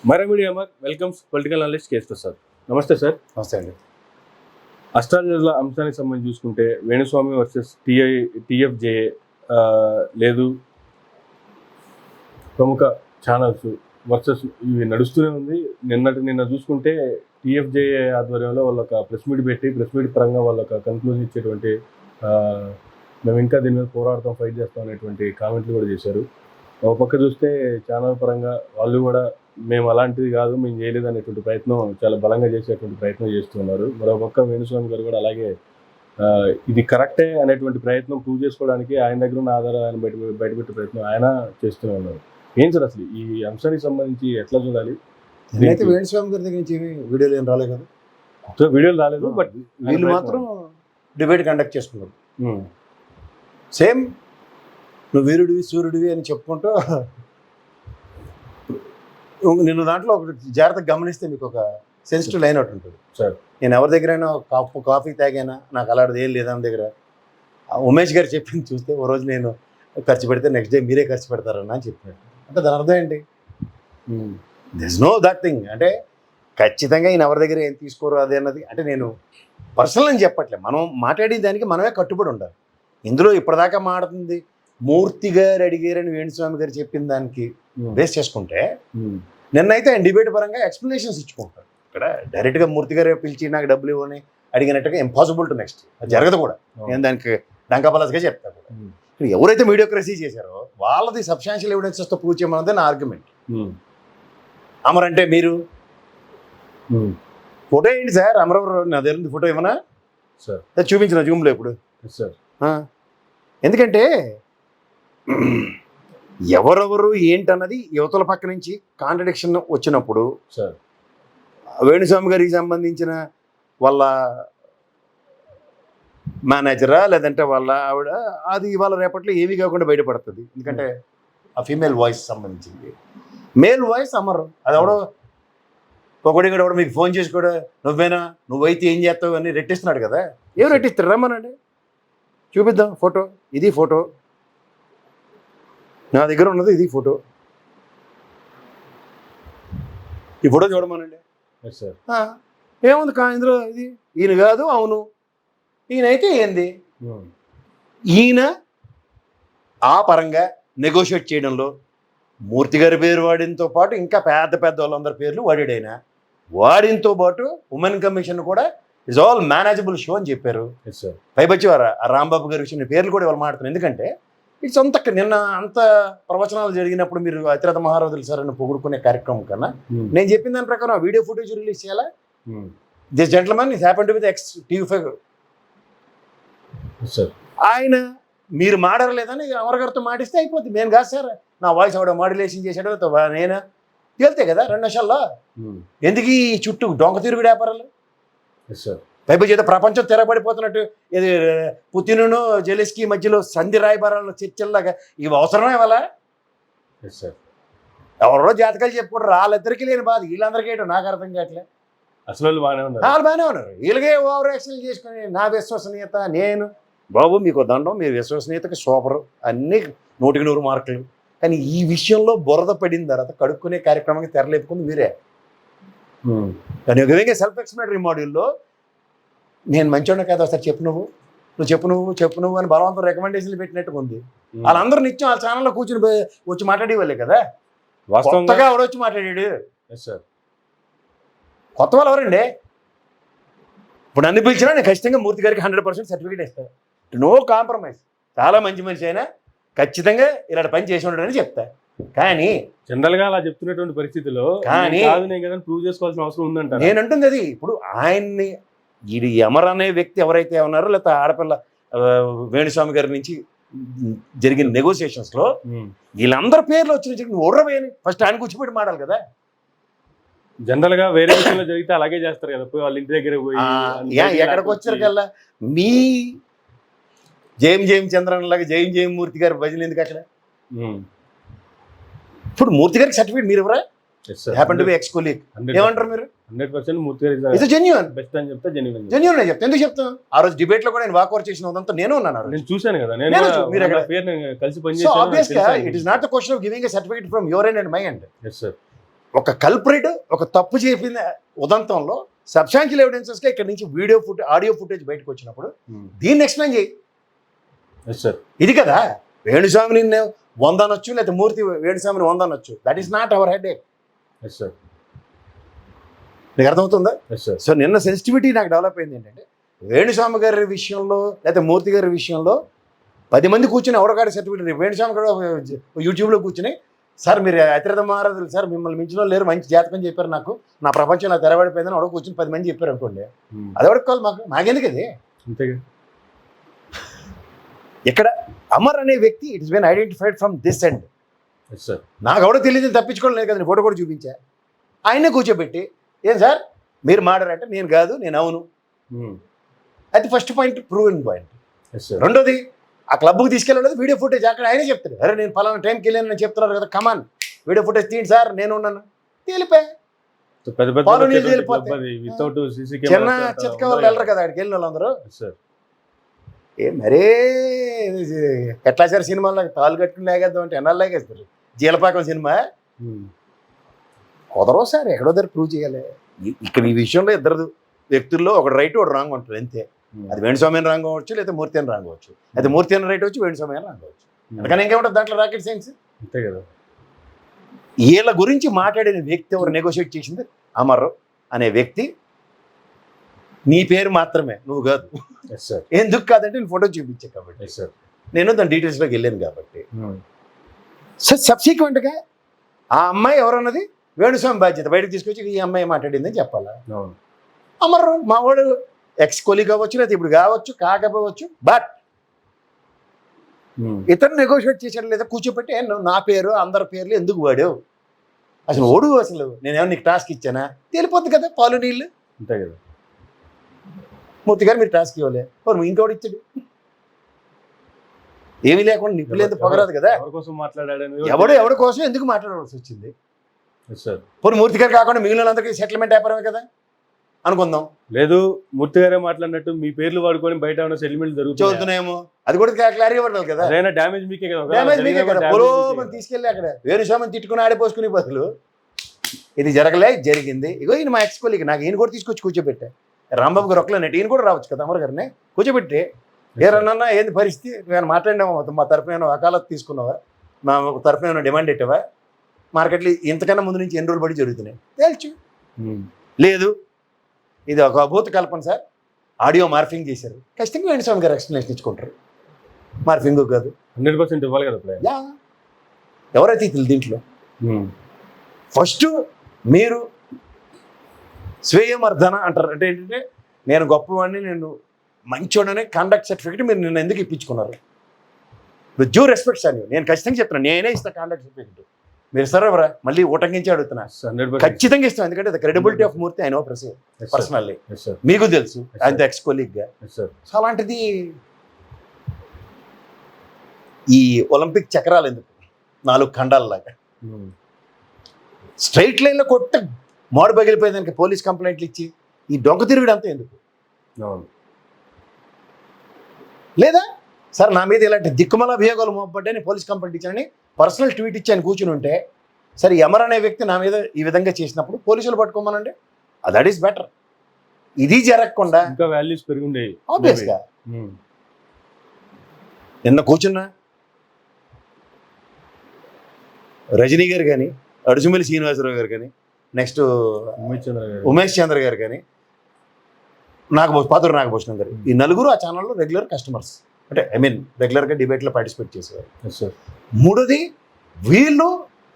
Myra media welcomes political analyst K S Prasad. నమస్తే sir. నమస్తే అండి. అష్టాచర్ల అంశానికి సంబంధించి చూసుకుంటే వేణుస్వామి వర్సెస్ టీఎఫ్జేఏ లేదు ప్రముఖ ఛానల్స్ వర్సెస్ ఇవి నడుస్తూనే ఉంది. నిన్న చూసుకుంటే టీఎఫ్జేఏ ఆధ్వర్యంలో వాళ్ళొక ప్రెస్ మీట్ పెట్టి ప్రెస్ మీట్ పరంగా వాళ్ళొక కన్క్లూజన్ ఇచ్చేటువంటి మేము ఇంకా దీని మీద పోరాడతాం, ఫైట్ చేస్తాం అనేటువంటి కామెంట్లు కూడా చేశారు. ఒక పక్క చూస్తే ఛానల్ పరంగా వాళ్ళు కూడా మేము అలాంటిది కాదు, మేము చేయలేదు అనేటువంటి ప్రయత్నం చాలా బలంగా చేసేటువంటి ప్రయత్నం చేస్తున్నారు. మరో పక్క వేణుస్వామి గారు కూడా అలాగే ఇది కరెక్టే అనేటువంటి ప్రయత్నం ప్రూవ్ చేసుకోవడానికి ఆయన దగ్గర ఉన్న ఆధారాలను బయటపెట్టే ప్రయత్నం ఆయన చేస్తూనే ఉన్నారు. ఏం సార్ అసలు ఈ అంశానికి సంబంధించి ఎట్లా చూడాలి? అయితే వేణుస్వామి గారి దగ్గర నుంచి వీడియోలు ఏం రాలేదు కదా, వీడియోలు రాలేదు, బట్ వీళ్ళు మాత్రం డిబేట్ కండక్ట్ చేసుకున్నారు. సేమ్ నువ్వు వీరుడివి సూర్యుడివి అని చెప్పుకుంటూ నిన్న దాంట్లో ఒకటి జాగ్రత్తగా గమనిస్తే మీకు ఒక సెన్సిటివ్ లైన్ ఒకటి ఉంటుంది సార్. నేను ఎవరి దగ్గరైనా కాఫీ తాగానా, నాకు అలాంటిది ఏం లేదా దగ్గర. ఉమేష్ గారు చెప్పింది చూస్తే ఓ రోజు నేను ఖర్చు పెడితే నెక్స్ట్ డే మీరే ఖర్చు పెడతారన్న అని చెప్పినట్టు. అంటే దాని అర్థం ఏంటి? This know that thing. అంటే ఖచ్చితంగా ఈయన ఎవరి దగ్గర ఏం తీసుకోరు అది అన్నది అంటే నేను పర్సనల్ అని చెప్పట్లే, మనం మాట్లాడే దానికి మనమే కట్టుబడి ఉండాలి. ఇందులో ఇప్పటిదాకా మాట్లాడుతుంది మూర్తి గారు అడిగారని వేణుస్వామి గారు చెప్పిన దానికి బేస్ చేసుకుంటే నిన్నైతే ఆయన డిబేట్ పరంగా ఎక్స్ప్లెనేషన్స్ ఇచ్చుకుంటారు. ఇక్కడ డైరెక్ట్గా మూర్తి గారు పిలిచి నాకు డబ్బులు ఇవ్వని అడిగినట్టుగా ఇంపాసిబుల్ టు నెక్స్ట్ అది జరగదు కూడా. నేను దానికి డంకాపలస్గా చెప్తాను కూడా. ఇక్కడ ఎవరైతే మీడియోక్రసీ చేశారో వాళ్ళది సబ్స్టాన్షియల్ ఎవిడెన్సెస్తో ప్రూవ్ చేయమన్నది నా ఆర్గ్యుమెంట్. అమరంటే మీరు ఫోటో ఏంటి సార్, అమరవరు నా దగ్గర ఫోటో ఏమన్నా సార్ చూపించిన జూమ్లో ఇప్పుడు సార్. ఎందుకంటే ఎవరెవరు ఏంటన్నది యువతల పక్క నుంచి కాంట్రడిక్షన్ వచ్చినప్పుడు వేణుస్వామి గారికి సంబంధించిన వాళ్ళ మేనేజరా లేదంటే వాళ్ళ ఆవిడ అది ఇవాళ రేపట్లో ఏమీ కాకుండా బయటపడుతుంది. ఎందుకంటే ఆ ఫీమేల్ వాయిస్ సంబంధించింది. మేల్ వాయిస్ అమరు అది ఎవడో ఒకటి కూడా మీకు ఫోన్ చేసి కూడా నువ్వేనా, నువ్వైతే ఏం చేస్తావు అని రెట్టిస్తున్నాడు కదా. ఏం రెట్టిస్తారు రమ్మనండి, చూపిద్దాం ఫోటో. ఇది ఫోటో నా దగ్గర ఉన్నది, ఇది ఫోటో. ఈ ఫోటో చూడమనండి. ఏముంది ఇందులో? ఇది ఈయన కాదు, అవును ఈయనైతే ఏంది? ఈయన ఆ పరంగా నెగోషియేట్ చేయడంలో మూర్తి గారి పేరు వాడినతో పాటు ఇంకా పెద్ద పెద్ద వాళ్ళందరి పేర్లు వాడాడైనా వాడినతో పాటు ఉమెన్ కమిషన్ కూడా ఇట్స్ ఆల్ మేనేజబుల్ షో అని చెప్పారు. పైపచ్చి వారు ఆ రాంబాబు గారి విషయం పేర్లు కూడా వాళ్ళు మాట్లాడుతున్నారు. ఎందుకంటే ఇట్స్ అంత నిన్న అంత ప్రవచనాలు జరిగినప్పుడు మీరు అతిరథ మహారాజులు సార్ అని పొగుడుకునే కార్యక్రమం కన్నా నేను చెప్పిన దాని ప్రకారం ఆ వీడియో ఫుటేజ్ రిలీజ్ చేయాలా? This gentleman is happen to with X TV5 ఆయన మీరు మాడలేదని అమర్ గారితో మాటిస్తే అయిపోద్ది. నేను కాదు సార్, నా వాయిస్ ఆవిడ మాడ్యులేషన్ చేసాడో నేనా తేలితే కదా 2 నిమిషాల్లో. ఎందుకు ఈ చుట్టూ డొంక తిరుగుడు వ్యాపారాలు? పైపు చేత ప్రపంచం తెరబడిపోతున్నట్టు ఇది పుతిను జెలెన్స్కీ మధ్యలో సంధి రాయబారాలు చర్చల్లాగా ఇవి అవసరమే వాళ్ళ? ఎవరో జాతకాలు చెప్పుకుంటారు, వాళ్ళిద్దరికీ లేని బాధ వీళ్ళందరికీ ఏంటో నాకు అర్థం కావట్లే. అసలు వాళ్ళు బాగానే ఉన్నారు, వీళ్ళకే ఓవర్ యాక్షన్ చేసుకుని నా విశ్వసనీయత నేను బాబు మీకు దండం, మీరు విశ్వసనీయతకి సూపరు, అన్నీ 100కి 100 మార్కులు. కానీ ఈ విషయంలో బురద పడిన తర్వాత కడుక్కునే కార్యక్రమానికి తెరలేపుకుంది మీరే. కానీ ఒక సెల్ఫ్ ఎక్స్ప్లెనేటరీ మాడ్యూల్లో నేను మంచోడిన కదా ఒకసారి చెప్పు నువ్వు అని బలవంతం రికమెండేషన్లు పెట్టినట్టుగా ఉంది. వాళ్ళందరూ నిత్యం వాళ్ళ ఛానల్లో కూర్చుని వచ్చి మాట్లాడేవాళ్ళే కదా. కొత్తగా ఎవడొచ్చి మాట్లాడాడు? కొత్త వాళ్ళు ఎవరండి? ఇప్పుడు నన్ను పిలిచినా నేను ఖచ్చితంగా మూర్తి గారికి 100% సర్టిఫికేట్ ఇస్తాను. No compromise. చాలా మంచి మనిషి అయినా ఖచ్చితంగా ఇలాంటి పని చేసి ఉండడని చెప్తా. కానీ జనరల్ గా అలా చెప్తున్నటువంటి పరిస్థితిలో కానీ ప్రూవ్ చేసుకోవాల్సిన అవసరం ఉందంట. నేను అంటుంది అది. ఇప్పుడు ఆయన్ని ఇది అమర్ అనే వ్యక్తి ఎవరైతే ఉన్నారో లేకపోతే ఆడపిల్ల వేణుస్వామి గారి నుంచి జరిగిన నెగోసియేషన్స్లో వీళ్ళందరి పేర్లు వచ్చిన ఓడరవేయని ఫస్ట్ ఆయన కూర్చోబెట్టి మాడాలి కదా. జనరల్ గా వేరే విషయంలో జరిగితే అలాగే చేస్తారు కదా, పోయి వాళ్ళ ఇంటి దగ్గర పోయి ఎక్కడికి వచ్చారు కల్లా మీ జయం చంద్రన్ లాగా జయం మూర్తి గారి భజన ఎందుకు అక్కడ? ఇప్పుడు మూర్తి గారికి సర్టిఫికేట్ మీరు ఎవరా? Happen to be X colleague ఏమంటారు మీరు? 100% మూర్తి గారు ఇది జెన్యూన్ బెస్ట్ అని చెప్తే జెన్యూన్ చెప్తా. ఎందుకు చెప్తాను? ఆ రోజు డిబేట్ లో కూడా నేను వాకౌట్ చేసిన ఉదంతా నేను ఉన్నాను, నేను చూశాను కదా. మీరు కలిసి పనిచేస్తాను. It is not the question of giving a certificate from your end and my end. ఒక కల్పరేట్ ఒక తప్పు చేసిన ఉదంతంలో సబ్స్టాన్షియల్ ఎవిడెన్సెస్గా ఇక్కడ నుంచి ఆడియో ఫుటేజ్ బయటకు వచ్చినప్పుడు దీన్ని ఎక్స్ప్లెయిన్ చేయి. Yes sir. ఇది కదా వేణుస్వామిని 100 అనొచ్చు, లేకపోతే మూర్తి వేణుస్వామిని 100 అనొచ్చు. That is not our head. Yes sir. నీకు అర్థమవుతుందా? Yes sir. సో నిన్న సెన్సిటివిటీ నాకు డెవలప్ అయింది ఏంటంటే వేణుస్వామి గారి విషయంలో లేకపోతే మూర్తి గారి విషయంలో 10 మంది కూర్చొని ఎవడగాడి సర్టిఫికేట్ వేణుస్వామి కూడా యూట్యూబ్లో కూర్చొని సార్ మీరు అతిరథ మహారాజులు సార్ మిమ్మల్ని మించిన లేరు, మంచి జాతకం చెప్పారు, నాకు నా ప్రపంచం నాకు తెరబడిపోయిందని ఎవడో కూర్చొని 10 మంది చెప్పారు అనుకోండి, అది ఎవరికి కావాలి మాకెందుకు అది? అంతేగా. ఇక్కడ అమర్ అనే వ్యక్తి it is been identified from this end. Yes sir. నాకు ఎవడో తెలియదు తప్పించుకోవడం లేదు కదా, నేను ఫోటో కూడా చూపించా. ఆయనే కూర్చోబెట్టి ఏం సార్ మీరు మాడారంటే నేను కాదు నేను అవును, అది first point, proven point. Yes sir. రెండోది ఆ క్లబ్కి తీసుకెళ్ళలేదు వీడియో ఫుటేజ్ అక్కడ ఆయనే చెప్తాడు, అరే నేను ఫలానా టైంకి వెళ్ళానని చెప్తున్నారు కదా, కమాన్ వీడియో ఫుటేజ్ తీయండి సార్ నేను ఉన్నాను, తేలిపా. పాలు నీళ్ళు వెళ్ళిపోతాయి. చిన్న చితక వాళ్ళు వెళ్ళరు కదా అక్కడికి వెళ్ళిన వాళ్ళందరూ. ఏ మరే ఎట్లా సార్ సినిమాలో తాళ్ళు కట్టుకుని లేగేద్దాం అంటే ఎన్నాళ్ళు లేగేస్తారు. జీలపాకం సినిమా కుదరో సార్, ఎక్కడో దగ్గర ప్రూవ్ చేయాలి. ఇక్కడ ఈ విషయంలో ఇద్దరు వ్యక్తుల్లో ఒకటి రైట్ ఒకటి రాంగ్ ఉంటుంది అంతే. అది వేణుస్వామి అని రాంగ్ అవ్వచ్చు, లేదా మూర్తి అని రాంగ్ అవ్వచ్చు, అయితే మూర్తి అని రైట్ వచ్చి వేణుస్వామి అని రాంగ్ అవ్వచ్చు. అందుకని ఇంకేముంటుంది దాంట్లో రాకెట్ సైన్స్ అంతే కదా. వీళ్ళ గురించి మాట్లాడిన వ్యక్తి ఎవరు నెగోషియేట్ చేసింది అమర్ అనే వ్యక్తి, నీ పేరు మాత్రమే నువ్వు కాదు. ఎందుకు కాదంటే నేను ఫోటో చూపించా కాబట్టి, నేను దాని డీటెయిల్స్లోకి వెళ్ళాను కాబట్టి. సో సబ్సిక్వెంట్గా ఆ అమ్మాయి ఎవరన్నది వేణుస్వామి బాధ్యత, బయటకు తీసుకొచ్చి ఈ అమ్మాయి మాట్లాడిందని చెప్పాలా. అమర్ మా వాడు ఎక్స్ కొలీగ్ అవ్వచ్చు, లేదా ఇప్పుడు కావచ్చు కాకపోవచ్చు, బట్ ఇతను నెగోషియేట్ చేశాడు లేదా కూర్చోబెట్టి నా పేరు అందరి పేర్లు ఎందుకు వాడావు, అసలు ఓడు అసలు నేనేమో నీకు టాస్క్ ఇచ్చానా, తెలిపోద్ది కదా పాలు నీళ్ళు. అంతే కదా. మూర్తి గారు మీరు టాస్క్ ఇవ్వలే, ఇంకోటి ఇచ్చాడు, ఏమీ లేకుండా నిప్పు లేదు పొగరాదు కదా. ఎవడి కోసం ఎందుకు మాట్లాడవలసి వచ్చింది? పోనీ మూర్తి గారు కాకుండా మిగిలినందరికీ సెటిల్మెంట్ వ్యాపారమే కదా అనుకుందాం. లేదు మూర్తి గారే మాట్లాడినట్టు మీ పేర్లు వాడుకొని బయట ఉన్న సెటిల్మెంట్ జరుగుతున్నాయేమో, అది కూడా క్లారిటీ ఇవ్వడం కదా. డ్యామేజ్ మీకే కదా, డ్యామేజ్ మీకే కదా. పొలం తీసుకెళ్ళి అక్కడ వేణుస్వామిని తిట్టుకుని ఆడిపోసుకునే బదులు ఇది జరగలే జరిగింది, ఇగో ఈయన మా ఎక్స్కోలికి నాకు ఈయన కూడా తీసుకొచ్చి కూర్చోబెట్టా. రాంబాబు గారు ఒక్కలేనట్టు ఈయన కూడా రావచ్చు కదా, అమర్ గారిని కూర్చోబెట్టి ఏరన్నా ఏంది పరిస్థితి, నేను మాట్లాడినావా, మా తరఫున ఏమైనా వకాలత్ తీసుకున్నావా, మా తరఫున ఏమైనా డిమాండ్ పెట్టావా, మార్కెట్లో ఇంతకన్నా ముందు నుంచి ఎన్ని రోజులు పడి జరుగుతున్నాయి తేల్చు. లేదు ఇది ఒక అభూత కల్పన సార్, ఆడియో మార్ఫింగ్ చేశారు, ఖచ్చితంగా వేణుస్వామి గారు ఎక్స్ప్లెనేషన్ ఇచ్చుకుంటారు. మార్ఫింగ్ కాదు 100% ఇవ్వాలి కదా. ఎవరైతే దీంట్లో ఫస్ట్ మీరు స్వీయమర్ధన అంటారు అంటే ఏంటంటే నేను గొప్పవాడిని నేను మంచోడని కాండక్ట్ సర్టిఫికేట్ మీరు నిన్న ఎందుకు ఇప్పించుకున్నారు? విత్ డ్యూ రెస్పెక్ట్ సార్, నేను ఖచ్చితంగా చెప్తున్నాను, నేనే ఇస్తాను కాండక్ట్ సర్టిఫికేట్, మీరు ఇస్తారా ఎవరా? మళ్ళీ ఉటంకించి అడుగుతున్నా, ఖచ్చితంగా ఇస్తాను. ఎందుకంటే the credibility of Murthy I know personally, మీకు తెలుసు ఆయన ఎక్స్ కొలీగ్గా. సో అలాంటిది ఈ ఒలింపిక్ చక్రాలు ఎందుకు 4 ఖండాలలాగా స్ట్రైట్ లైన్లో కొట్ట మోడు పగిలిపోయేదానికి పోలీస్ కంప్లైంట్లు ఇచ్చి ఈ డొంక తిరుగుడు అంతా ఎందుకు? లేదా సార్ నా మీద ఇలాంటి దిక్కుమల అభియోగాలు మోపడ్డాయని పోలీస్ కంప్లైంట్ ఇచ్చానని పర్సనల్ ట్వీట్ ఇచ్చి ఆయన కూర్చుని ఉంటే, సరే అమర్ అనే వ్యక్తి నా మీద ఈ విధంగా చేసినప్పుడు పోలీసులు పట్టుకోమనండి, దట్ ఈస్ బెటర్. ఇది జరగకుండా ఇంకా వాల్యూస్ పెరుగుండేవి ఆబ్వియస్గా. నిన్న కూర్చున్నా రజనీ గారు కానీ, అడుచుమల్లి శ్రీనివాసరావు గారు కానీ, నెక్స్ట్ ఉమేష్ చంద్ర గారు కానీ, పాతూరు నాగభూషణం గారు, ఈ నలుగురు ఆ ఛానల్లో రెగ్యులర్ కస్టమర్స్, అంటే ఐ మీన్ రెగ్యులర్గా డిబేట్లో పార్టిసిపేట్ చేసేవారు. మూడోది వీళ్ళు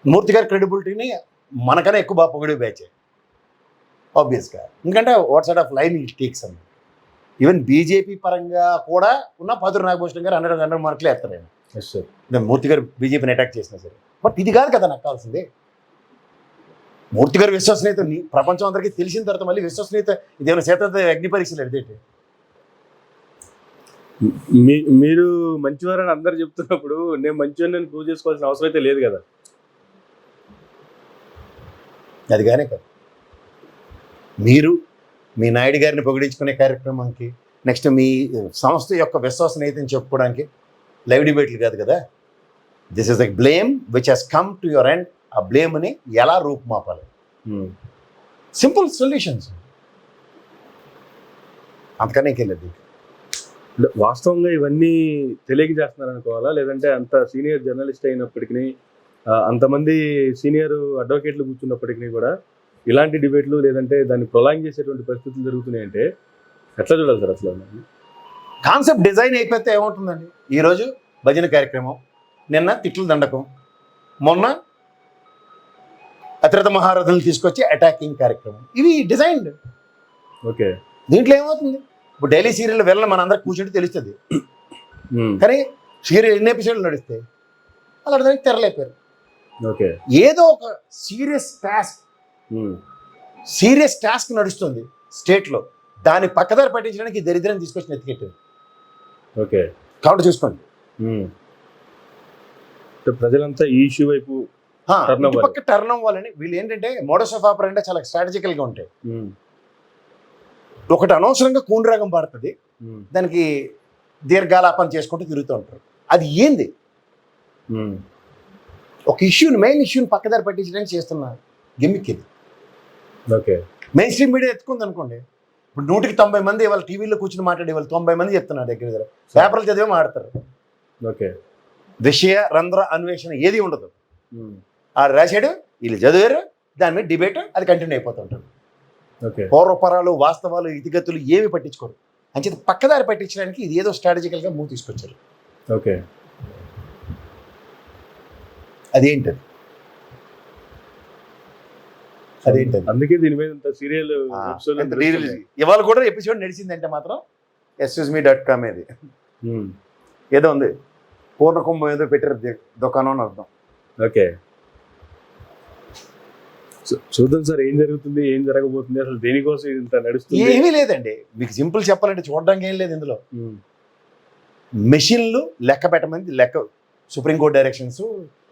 మూర్తి గారి క్రెడిబిలిటీని మనకన్నా ఎక్కువ బాగా పొగిడే బ్యాచ్ ఆబ్వియస్గా, ఎందుకంటే వాట్ సైడ్ ఆఫ్ లైన్ ఈ టేక్స్ అన్న. ఈవెన్ బీజేపీ పరంగా కూడా ఉన్న పాతూరు నాగభూషణం గారు 100 మార్కులు వేస్తారు ఆయన. నేను మూర్తి గారు బీజేపీని అటాక్ చేసినా సరే, బట్ ఇది కాదు కదా నాకు కావాల్సింది. మూర్తి గారు విశ్వసనీయత ప్రపంచం అందరికీ తెలిసిన తర్వాత మళ్ళీ విశ్వసనీయత ఇదేమైనా చేత అగ్ని పరీక్షలు ఎడితే మీరు మంచివారని అందరు చెప్తున్నప్పుడు నేను మంచివారిని ప్రూవ్ చేసుకోవాల్సిన అవసరం అయితే లేదు కదా. అది కానీ కాదు, మీరు మీ నాయుడు గారిని పొగిడించుకునే కార్యక్రమానికి, నెక్స్ట్ మీ సంస్థ యొక్క విశ్వసనీయతని చెప్పుకోవడానికి లైవ్ డిబేట్లు కాదు కదా. This is the blame which has come to your end ఆ బ్లేమ్ని ఎలా రూపుమాపాలి, సింపుల్ సొల్యూషన్స్, అంతకనే వెళ్ళదు. వాస్తవంగా ఇవన్నీ తెలియక చేస్తున్నారు అనుకోవాలా, లేదంటే అంత సీనియర్ జర్నలిస్ట్ అయినప్పటికీ అంతమంది సీనియర్ అడ్వకేట్లు కూర్చున్నప్పటికీ కూడా ఇలాంటి డిబేట్లు లేదంటే దాన్ని ప్రొలాంగ్ చేసేటువంటి పరిస్థితులు జరుగుతున్నాయంటే ఎట్లా చూడాలి సార్ అసలు? కాన్సెప్ట్ డిజైన్ అయిపోతే ఏమవుతుందండి, ఈరోజు భజన కార్యక్రమం, నిన్న తిట్లు దండకం, మొన్న అతిరథ మహారథులు తీసుకొచ్చి అటాకింగ్ కార్యక్రమం, ఇవి డిజైన్డ్. ఓకే, దీంట్లో ఏమవుతుంది, ఇప్పుడు డైలీ సీరియల్ వెళ్ళిన మనందరికి కూర్చుంటే తెలుస్తుంది. కానీ సీరియల్ ఎన్ని ఎపిసోడ్లు నడిస్తే అలాంటి దానికి తెరలేపారు. ఓకే, ఏదో ఒక సీరియస్ టాస్క్ నడుస్తుంది స్టేట్లో, దాన్ని పక్కదారి పట్టించడానికి దరిద్రం తీసుకొచ్చి ఎత్తికెట్టారు. ఓకే, కాబట్టి చూసుకోండి, ప్రజలంతా ఈ ఇష్యూ వైపు పక్క టర్న్ అవ్వాలని వీళ్ళు ఏంటంటే మోడస్ ఆఫ్ ఆపరెంటే చాలా స్ట్రాటజికల్గా ఉంటాయి. ఒకటి అనవసరంగా కూనరాగం పాడుతుంది, దానికి దీర్ఘాలాపన చేసుకుంటూ తిరుగుతూ ఉంటారు. అది ఏంది, ఒక ఇష్యూని, మెయిన్ ఇష్యూని పక్కదారి పట్టించడానికి చేస్తున్న గిమ్మిక్ ఇది. ఓకే, మెయిన్ స్ట్రీమ్ మీడియా ఎత్తుకుంది అనుకోండి, ఇప్పుడు 100కి 90 మంది వాళ్ళ టీవీలో కూర్చుని మాట్లాడే వాళ్ళు 90 మంది చెప్తున్నారు దగ్గర పేపర్లు చదివే మాట్లాడతారు. ఓకే, విషయ రంధ్ర అన్వేషణ ఏది ఉండదు. ఆ రాశాడు, వీళ్ళు చదివారు, దాని మీద డిబేట్, అది కంటిన్యూ అయిపోతుంటారు. పూర్వపరాలు, వాస్తవాలు, ఇతిగతులు ఏవి పట్టించుకోరు. అంచేత పక్కదారి పట్టించడానికి ఇది ఏదో స్ట్రాటజికల్గా మూవ్ తీసుకొచ్చారు. ఓకే, అదేంటది, అందుకే దీని మీద సీరియల్ ఇవాళ కూడా ఎపిసోడ్ నడిచిందంటే మాత్రం SSme.com ఏది ఏదో ఉంది, పూర్ణకుంభం ఏదో పెట్టారు దుకాణం అని అర్థం. ఓకే, చూద్దాం సార్ ఏం జరుగుతుంది, ఏం జరగబోతుంది, అసలు దేనికోసం ఇంత నడుస్తుంది. ఏమీ లేదండి, మీకు సింపుల్ చెప్పాలంటే చూడడానికి ఏం లేదు ఇందులో. మెషిన్లు లెక్క పెట్టమంది, లెక్క supreme court directions,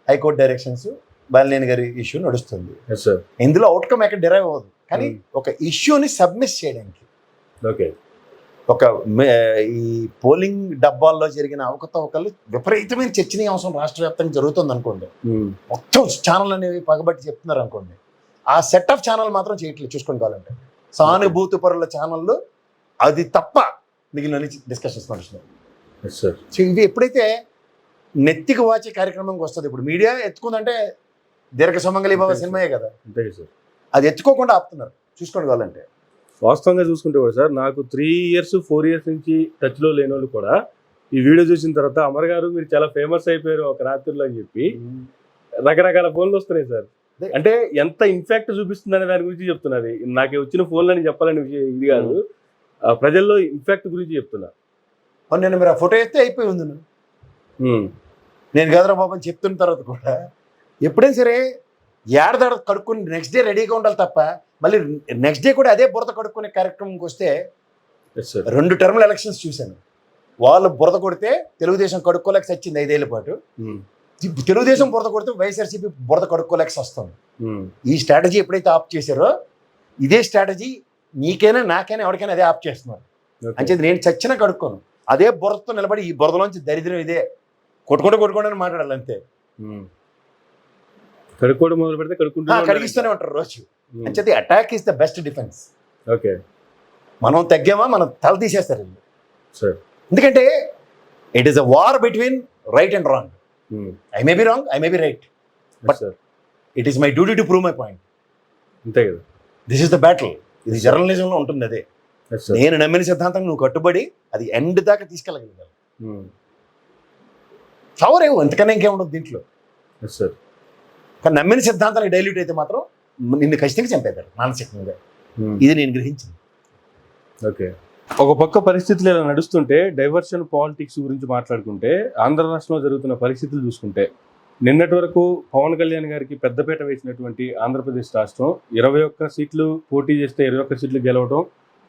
high court directions, Balineni గారి ఇష్యూ నడుస్తుంది. ఇందులో అవుట్కమ్ ఎక్కడ డిరైవ్ అవ్వదు, కానీ ఒక ఇష్యూని సబ్మిస్ చేయడానికి, ఓకే, ఒక ఈ పోలింగ్ డబ్బాల్లో జరిగిన అవకతవకలు విపరీతమైన చర్చనీయాంశం రాష్ట్ర వ్యాప్తంగా జరుగుతుంది అనుకోండి, మొత్తం ఛానల్ అనేవి పగబట్టి చెప్తున్నారు అనుకోండి, ఆ సెట్ ఆఫ్ ఛానల్ మాత్రం చేయట్లేదు. చూసుకొని కావాలంటే సానుభూతి పరుల ఛానళ్ళు అది తప్ప మిగిలిన డిస్కషన్స్ నడుస్తున్నాయి. సో ఇవి ఎప్పుడైతే నెత్తికి వాచే కార్యక్రమంకి వస్తుంది, ఇప్పుడు మీడియా ఎత్తుకుందంటే దీర్ఘ సుమంగళి బాబా సినిమాయే కదా, అది ఎత్తుకోకుండా ఆపుతున్నారు. చూసుకోండి కావాలంటే వాస్తవంగా చూసుకుంటే కూడా సార్, నాకు 3 years 4 years నుంచి టచ్లో లేని వాళ్ళు కూడా ఈ వీడియో చూసిన తర్వాత అమర్ గారు మీరు చాలా ఫేమస్ అయిపోయారు ఒక రాత్రిలో అని చెప్పి రకరకాల ఫోన్లు వస్తున్నాయి సార్. అంటే ఎంత ఇంపాక్ట్ చూపిస్తుందనే దాని గురించి చెప్తున్నది. నాకు వచ్చిన ఫోన్లని చెప్పాలని విషయం ఇది కాదు, ప్రజల్లో ఇంపాక్ట్ గురించి చెప్తున్నా. నేను మీరు ఆ ఫోటో వేస్తే అయిపోయి ఉంది, నేను గదరా బాబు అని చెప్తున్న తర్వాత కూడా ఎప్పుడైనా సరే ఏడదాడ కడుక్కుని నెక్స్ట్ డే రెడీగా ఉండాలి తప్ప, మళ్ళీ నెక్స్ట్ డే కూడా అదే బురద కడుక్కునే కార్యక్రమంకి వస్తే 2 టర్మ్ ఎలక్షన్స్ చూశాను. వాళ్ళు బురద కొడితే తెలుగుదేశం కడుక్కోలేక వచ్చింది 5 ఏళ్ల పాటు, తెలుగుదేశం బురద కొడితే వైఎస్ఆర్సీపీ బురద కడుక్కోలేక వస్తుంది. ఈ స్ట్రాటజీ ఎప్పుడైతే ఆప్ చేశారో ఇదే స్ట్రాటజీ నీకైనా నాకైనా ఎవరికైనా అదే ఆప్ చేస్తున్నారు. అంచేది నేను చచ్చినా కడుక్కోను, అదే బురదతో నిలబడి ఈ బురదలోంచి దరిద్రం ఇదే కొట్టుకోండి అని మాట్లాడాలి అంతే. కడుక్కోవడం మొదలు పెడితే కడిగిస్తూనే ఉంటారు రోజు. అంచేది attack is the best defence. Okay, మనం తగ్గామా మనం తల తీసేస్తారు. ఎందుకంటే it is a war between right and wrong. I may be wrong, I may be right, but it is my duty to prove my point. అంతే కదా, this is the battle. ఇది జర్నలిజంలో ఉంటుంది. అదే నేను నమ్మిన సిద్ధాంతం నువ్వు కట్టుబడి అది ఎండ్ దాకా తీసుకెళ్ళగలిగాను. ఫ్లవర్ ఏమో ఎంతకన్నా ఇంకేముండదు దీంట్లో. కానీ నమ్మిన సిద్ధాంతానికి డైల్యూట్ అయితే మాత్రం నిన్ను ఖచ్చితంగా చంపేశారు మానసికంగా. ఇది నేను గ్రహించింది. ఓకే, ఒక పక్క పరిస్థితులు ఇలా నడుస్తుంటే డైవర్షన్ పాలిటిక్స్ గురించి మాట్లాడుకుంటే ఆంధ్ర రాష్ట్రంలో జరుగుతున్న పరిస్థితులు చూసుకుంటే నిన్నటి వరకు పవన్ కళ్యాణ్ గారికి పెద్దపీట వేసినటువంటి ఆంధ్రప్రదేశ్ రాష్ట్రం 21 సీట్లు పోటీ చేస్తే 21 సీట్లు గెలవడం,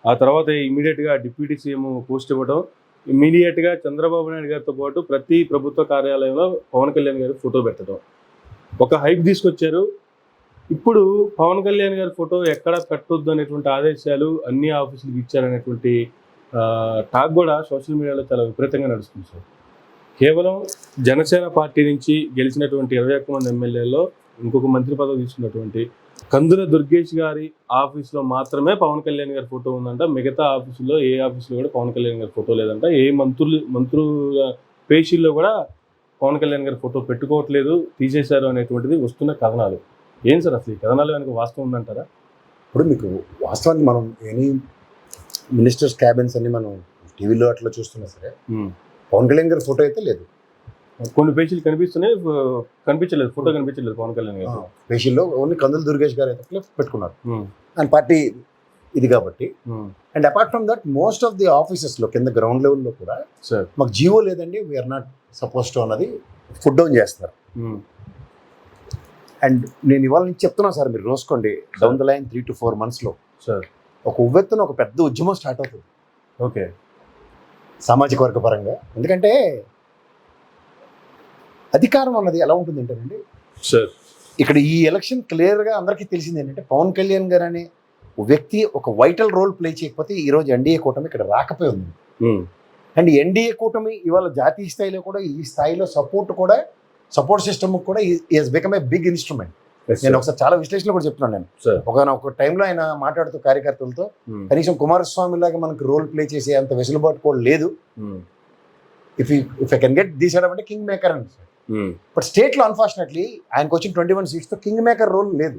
ఆ తర్వాత ఇమీడియట్గా డిప్యూటీ సీఎం పోస్ట్ ఇవ్వడం, ఇమీడియట్గా చంద్రబాబు నాయుడు గారితో పాటు ప్రతి ప్రభుత్వ కార్యాలయంలో పవన్ కళ్యాణ్ గారి ఫోటో పెట్టడం, ఒక హైప్ తీసుకొచ్చారు. ఇప్పుడు పవన్ కళ్యాణ్ గారి ఫోటో ఎక్కడ పెట్టొద్దు అనేటువంటి ఆదేశాలు అన్ని ఆఫీసులకు ఇచ్చారనేటువంటి టాక్ కూడా సోషల్ మీడియాలో చాలా విపరీతంగా నడుస్తుంది సార్. కేవలం జనసేన పార్టీ నుంచి గెలిచినటువంటి 21 మంది ఎమ్మెల్యేల్లో ఇంకొక మంత్రి పదవి తీసుకున్నటువంటి కందుల దుర్గేష్ గారి ఆఫీస్లో మాత్రమే పవన్ కళ్యాణ్ గారి ఫోటో ఉందంట. మిగతా ఆఫీసులో ఏ ఆఫీసులో కూడా పవన్ కళ్యాణ్ గారి ఫోటో లేదంట. ఏ మంత్రుల పేషీల్లో కూడా పవన్ కళ్యాణ్ గారి ఫోటో పెట్టుకోవట్లేదు, తీసేశారు అనేటువంటిది వస్తున్న కథనాలు. ఏం సార్ అసలు ఈ కథనాలు వెనక వాస్తవం ఉందంటారా? ఇప్పుడు మీకు వాస్తవానికి మనం ఎనీ మినిస్టర్స్ క్యాబిన్స్ అన్ని మనం టీవీలో అట్లా చూస్తున్నా సరే పవన్ కళ్యాణ్ గారి ఫోటో అయితే లేదు. కొన్ని పేజీలు కనిపిస్తున్నాయి, కనిపించలేదు, ఫోటో కనిపించలేదు పవన్ కళ్యాణ్ గారు పేషీల్లో. ఓన్లీ కందుల దుర్గేష్ గారు అయితే పెట్టుకున్నారు అండ్ పార్టీ ఇది కాబట్టి. And apart from that most of the ఆఫీసెస్లో కింద గ్రౌండ్ లెవెల్లో కూడా మాకు జీవో లేదండి, వీఆర్ నాట్ సపోజ్ టు అన్నది ఫుడ్ డౌన్ చేస్తున్నారు. అండ్ నేను ఇవాళ నుంచి చెప్తున్నా సార్, మీరు రోజుకోండి డౌన్ ద లైన్ 3 to 4 monthsలో సార్ ఒక ఉవ్వెత్తున ఒక పెద్ద ఉద్యమం స్టార్ట్ అవుతుంది. ఓకే, సామాజిక వర్గ పరంగా. ఎందుకంటే అధికారం అన్నది ఎలా ఉంటుంది అంటేనండి సార్, ఇక్కడ ఈ ఎలక్షన్ క్లియర్గా అందరికీ తెలిసింది ఏంటంటే పవన్ కళ్యాణ్ గారు అనే వ్యక్తి ఒక వైటల్ రోల్ ప్లే చేయకపోతే ఈరోజు ఎన్డీఏ కూటమి ఇక్కడ రాకపోయి ఉంది. అండ్ ఎన్డీఏ కూటమి ఇవాళ జాతీయ స్థాయిలో కూడా ఈ స్థాయిలో సపోర్ట్ సిస్టమ్ కూడా is become a big instrument. నేను ఒకసారి చాలా విశ్లేషణ కూడా చెప్తున్నాను. నేను ఒక టైంలో ఆయన మాట్లాడుతూ కార్యకర్తలతో కనీసం కుమారస్వామి లాగా మనకు రోల్ ప్లే చేసే అంత వెసులుబాటు కూడా లేదు. If I can get these అంటే కింగ్ మేకర్ అని. బట్ స్టేట్లో అన్ఫార్చునేట్లీ ఆయనకు వచ్చిన 21 seatsతో కింగ్ మేకర్ రోల్ లేదు.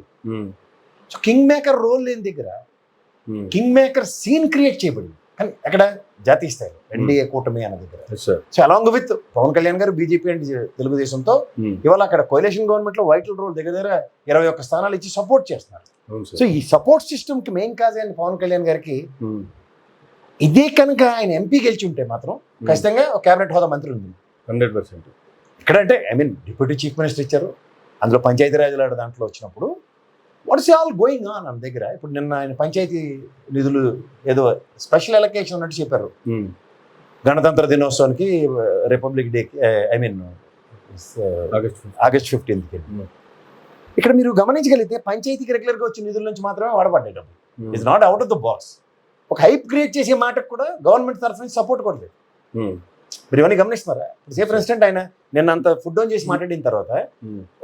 సో కింగ్ మేకర్ రోల్ లేని దగ్గర కింగ్ మేకర్ సీన్ క్రియేట్ చేయబడింది. కానీ ఎక్కడ జాతీయ స్థాయిలో ఎన్డీఏ కూటమి అన్న దగ్గర. So along with Pawan Kalyan గారు బీజేపీ అండ్ తెలుగుదేశంతో ఇవాళ అక్కడ కోalition గవర్నమెంట్లో వైటల్ రోల్ దగ్గర 21 స్థానాలు ఇచ్చి సపోర్ట్ చేస్తున్నారు. సో ఈ సపోర్ట్ సిస్టమ్ కి మెయిన్ కాజ్ అయిన పవన్ కళ్యాణ్ గారికి ఇదే కనుక ఆయన ఎంపీ గెలిచి ఉంటే మాత్రం ఖచ్చితంగా ఒక క్యాబినెట్ హోదా మంత్రి ఉంది 100%. ఇక్కడ అంటే I mean deputy chief minister ఇచ్చారు, అందులో పంచాయతీరాజ్ దాంట్లో వచ్చినప్పుడు వాట్స్ ఆల్ గోయింగ్ ఆన్ అన్న దగ్గర. ఇప్పుడు నిన్న ఆయన పంచాయతీ నిధులు ఏదో స్పెషల్ అలొకేషన్ ఉన్నట్టు చెప్పారు గణతంత్ర దినోత్సవానికి, రిపబ్లిక్ డేకి, ఐ మీన్ ఆగస్ట్ 15th. ఇక్కడ మీరు గమనించగలిగితే పంచాయతీకి రెగ్యులర్గా వచ్చిన నిధుల నుంచి మాత్రమే వాడబడ్డాయి డబ్బు. It's not out of the box. ఒక హైప్ క్రియేట్ చేసే మాటకు కూడా గవర్నమెంట్ తరఫు నుంచి సపోర్ట్ కూడా లేదు. మీరు ఇవన్నీ గమనిస్తున్నారా? సే ఫర్ ఇన్స్టెంట్ ఆయన నిన్న అంత ఫుడ్ డౌన్ చేసి మాట్లాడిన తర్వాత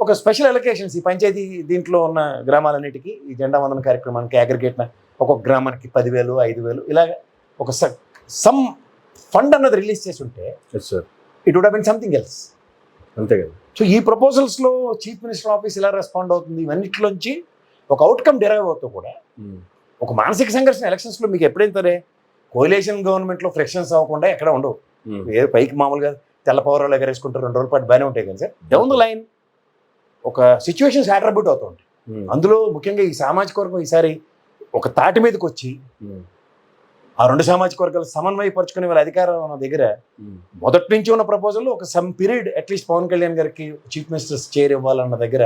ఒక స్పెషల్ అలొకేషన్స్ ఈ పంచాయతీ దీంట్లో ఉన్న గ్రామాలన్నిటికీ ఈ జెండా వందన కార్యక్రమానికి అగ్రిగేట్ ఒక్కొక్క గ్రామానికి 10,000, 5,000 ఇలాగ ఒక సమ్ ఫండ్ అన్నది రిలీజ్ చేసి ఉంటే it would have been something else. అంతే కదా. సో ఈ ప్రపోజల్స్లో చీఫ్ మినిస్టర్ ఆఫీస్ ఎలా రెస్పాండ్ అవుతుంది, ఇవన్నిటిలోంచి ఒక అవుట్కమ్ డెరైవ్ అవుతూ కూడా ఒక మానసిక సంఘర్షణ ఎలక్షన్స్లో మీకు ఎప్పుడైతే కోalition గవర్నమెంట్లో ఫ్రిక్షన్స్ అవ్వకుండా ఎక్కడ ఉండవు. పైకి మామూలుగా తెల్ల పౌరాలు ఎగరేసుకుంటారు 2 రోజుల పాటు బాగానే ఉంటాయి కానీ సార్ డౌన్ ద లైన్ ఒక సిచ్యువేషన్స్ అట్రిబ్యూట్ అవుతూ ఉంటాయి. అందులో ముఖ్యంగా ఈ సామాజిక వర్గం ఈసారి ఒక తాటి మీదకి వచ్చి ఆ 2 సామాజిక వర్గాలు సమన్వయపరుచుకునే వాళ్ళ అధికారం ఉన్న దగ్గర మొదటి నుంచి ఉన్న ప్రపోజల్ ఒక some period at least Pawan Kalyan గారికి చీఫ్ మినిస్టర్స్ చైర్ ఇవ్వాలన్న దగ్గర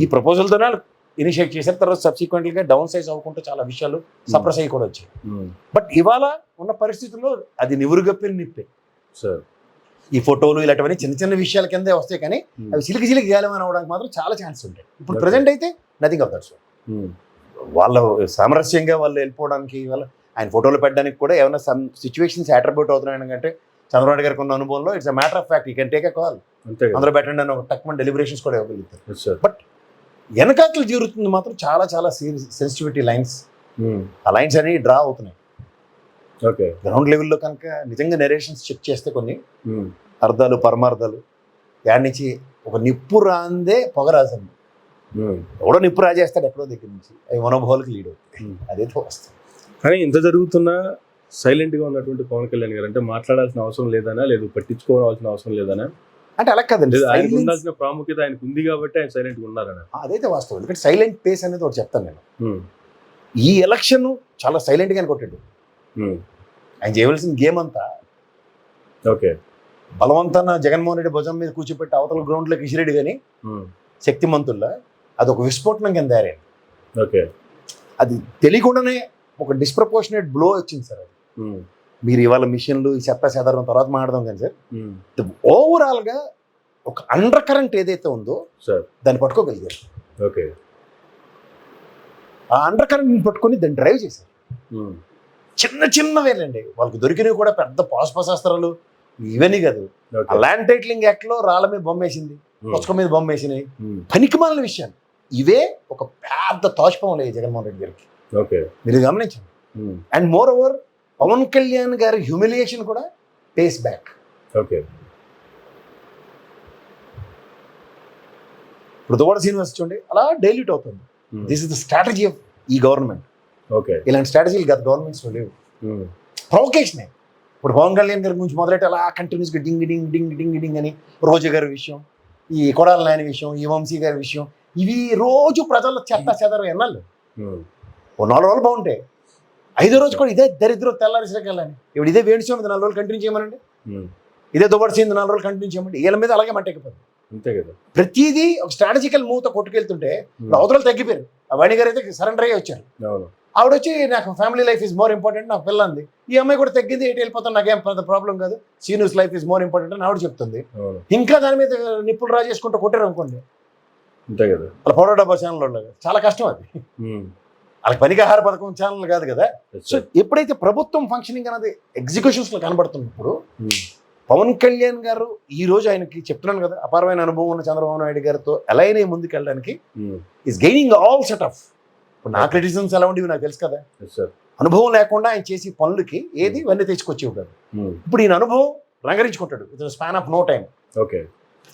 ఈ ప్రపోజల్తోనే ఇనిషియేట్ చేశారు. తర్వాత సబ్సిక్వెంట్గా డౌన్ సైజ్ అవ్వకుండా చాలా విషయాలు సప్రెస్ అయ్యి కూడా వచ్చాయి. బట్ ఇవాళ ఉన్న పరిస్థితుల్లో అది నివురుగప్పిన నిప్పే సార్. ఈ ఫోటోలు ఇలాంటివన్నీ చిన్న చిన్న విషయాల కిందే వస్తాయి కానీ అవి చిలికి గాలిమని అవడానికి మాత్రం చాలా ఛాన్స్ ఉంటాయి. ఇప్పుడు ప్రజెంట్ అయితే నథింగ్ ఆఫ్ దట్. సో వాళ్ళ సామరస్యంగా వాళ్ళు వెళ్ళిపోవడానికి వాళ్ళ ఆయన ఫోటోలు పెట్టడానికి కూడా ఏమైనా సమ్ సిచ్యువేషన్స్ అట్రిబ్యూట్ అవుతున్నాయి అంటే చంద్రబాబు గారికి ఉన్న అనుభవంలో it's a matter of fact you can take a call, అందరూ పెట్టండి అని ఒక టక్మన్ డెలిబరేషన్స్ కూడా ఇవ్వగలుగుతారు. బట్ వెనకాతలు జరుగుతుంది మాత్రం చాలా చాలా సెన్సిటివిటీ లైన్స్. ఆ లైన్స్ అనేవి డ్రా అవుతున్నాయి. ఓకే, గ్రౌండ్ లెవెల్లో కనుక నిజంగా నెరేషన్స్ చెక్ చేస్తే కొన్ని అర్థాలు పరమార్థాలు దాని నుంచి ఒక నిప్పు రాందే పొగరాజండి. ఎవడో నిప్పు రాజేస్తాడు ఎక్కడో దగ్గర నుంచి, అవి మనోభావాలకు లీడ్ అవుతాయి. అదైతే వస్తుంది. కానీ ఇంత జరుగుతున్నా సైలెంట్గా ఉన్నటువంటి పవన్ కళ్యాణ్ గారు అంటే మాట్లాడాల్సిన అవసరం లేదనా, లేదు పట్టించుకోవాల్సిన అవసరం లేదనా? అంటే అలా కదండి, ఆయనకు ఉండాల్సిన ప్రాముఖ్యత ఆయనకు ఉంది కాబట్టి ఆయన సైలెంట్గా ఉన్నారని. అదైతే వాస్తవం. ఎందుకంటే సైలెంట్ పేస్ అనేది ఒకటి చెప్తాను నేను. ఈ ఎలక్షన్ చాలా సైలెంట్గానే కొట్టాడు. ఆయన చేయవలసిన గేమ్ అంతా ఓకే బలవంతాన జగన్మోహన్ రెడ్డి భుజం మీద కూర్చోపెట్టి అవతల గ్రౌండ్లోకి ఇసిరెడ్డి కానీ శక్తిమంతుల్లా అదొక విస్ఫోటనం కింద తయారైంది. ఓకే, అది తెలియకుండానే ఒక డిస్ప్రపోర్షనేట్ బ్లో వచ్చింది సార్. అది మీరు ఇవాళ మిషన్లు ఈ చెత్త చెదరం తర్వాత మాట్లాడదాం కానీ సార్, ఓవరాల్గా ఒక అండర్ కరెంట్ ఏదైతే ఉందో సార్ దాన్ని పట్టుకోగలిగారు. ఓకే, ఆ అండర్ కరెంట్ని పట్టుకొని దాన్ని డ్రైవ్ చేశారు. చిన్న చిన్నవేనండి వాళ్ళకి దొరికినవి కూడా, పెద్ద పాశుపశాస్త్రాలు ఇవన్నీ కాదు. ఆ ల్యాండ్ టైటిలింగ్ యాక్ట్లో రాళ్ళ మీద బొమ్మ వేసింది, పుస్తకం మీద బొమ్మ వేసినాయి, పనికిమాలిన విషయాలు. ఇవే ఒక పెద్ద తోషపం జగన్మోహన్ రెడ్డి గారికి. ఓకే. మీరు గమనించండి. And moreover Pawan Kalyan గారి హ్యూమిలియేషన్ కూడా పేస్ బ్యాక్. ఓకే. ఇప్పుడు దువ్వాడ శ్రీనివాస్ చూడండి అలా డైల్యూట్ అవుతుంది. This is the strategy of ఈ గవర్నమెంట్. ఓకే. ఇలాంటి స్ట్రాటజీలు గత గవర్నమెంట్స్లో లేవు. ప్రొవకేషనే. ఇప్పుడు పవన్ కళ్యాణ్ గారి గురించి మొదలెట్టి అలా కంటిన్యూస్గా డింగ్ డింగ్ డింగ్ డింగ్ డింగ్ అని రోజా గారి విషయం, ఈ కొడాల నాని విషయం, ఈ వంశీ గారి విషయం, ఇవి రోజు ప్రజల్లో చెత్త చెదరం ఎన్నాళ్ళు. ఓ 4 రోజులు బాగుంటాయి, 5వ రోజు కూడా ఇదే దరిద్రం తెల్లారిసరికెళ్ళని. ఇప్పుడు ఇదే వేణుస్వామి 4 రోజులు కంటిన్యూ చేయమనండి, ఇదే దువ్వాడ శ్రీనివాస్ 4 రోజులు కంటిన్యూ చేయమండి, వీళ్ళ మీద అలాగే మట్టెక్కిపోతుంది. అంతే కదా. ప్రతిదీ ఒక స్ట్రాటజికల్ మూవ్తో కొట్టుకెళ్తుంటే అవతలు తగ్గిపోయారు. ఆ వాణి గారు అయితే సరెండర్ అయ్యి వచ్చారు. ఆవిడ వచ్చి నాకు family life is more important, నాకు పిల్ల ఉంది. ఈ అమ్మాయి కూడా తగ్గింది, ఎటు వెళ్ళిపోతాను, నాకేం పెద్ద ప్రాబ్లం కాదు, seniors life is more important అని ఆవిడ చెప్తుంది. ఇంకా దాని మీద నిప్పులు రాజేసుకుంటూ కొట్టారు అనుకోండి, అంతే కదా. అలా పౌడర్ డబ్బా ఛానల్ చాలా కష్టం అది. వాళ్ళకి పనికి ఆహార పథకం ఛానల్ కాదు కదా. సో ఎప్పుడైతే ప్రభుత్వం ఫంక్షనింగ్ అనేది ఎగ్జిక్యూషన్స్లో కనబడుతున్నప్పుడు పవన్ కళ్యాణ్ గారు ఈ రోజు ఆయనకి చెప్తున్నాను కదా, అపారమైన అనుభవం ఉన్న చంద్రబాబు నాయుడు గారితో ఎలా అయినా ముందుకు వెళ్ళడానికి is gaining all set of. ఇప్పుడు నా క్రిటిసిజమ్స్ ఎలా ఉండేవి నాకు తెలుసు కదా. అనుభవం లేకుండా ఆయన చేసి పనులకి ఏది ఇవన్నీ తెచ్చుకొచ్చేవి కాదు. ఇప్పుడు ఈయన అనుభవం రంగరించుకుంటాడు with span of no time. Okay.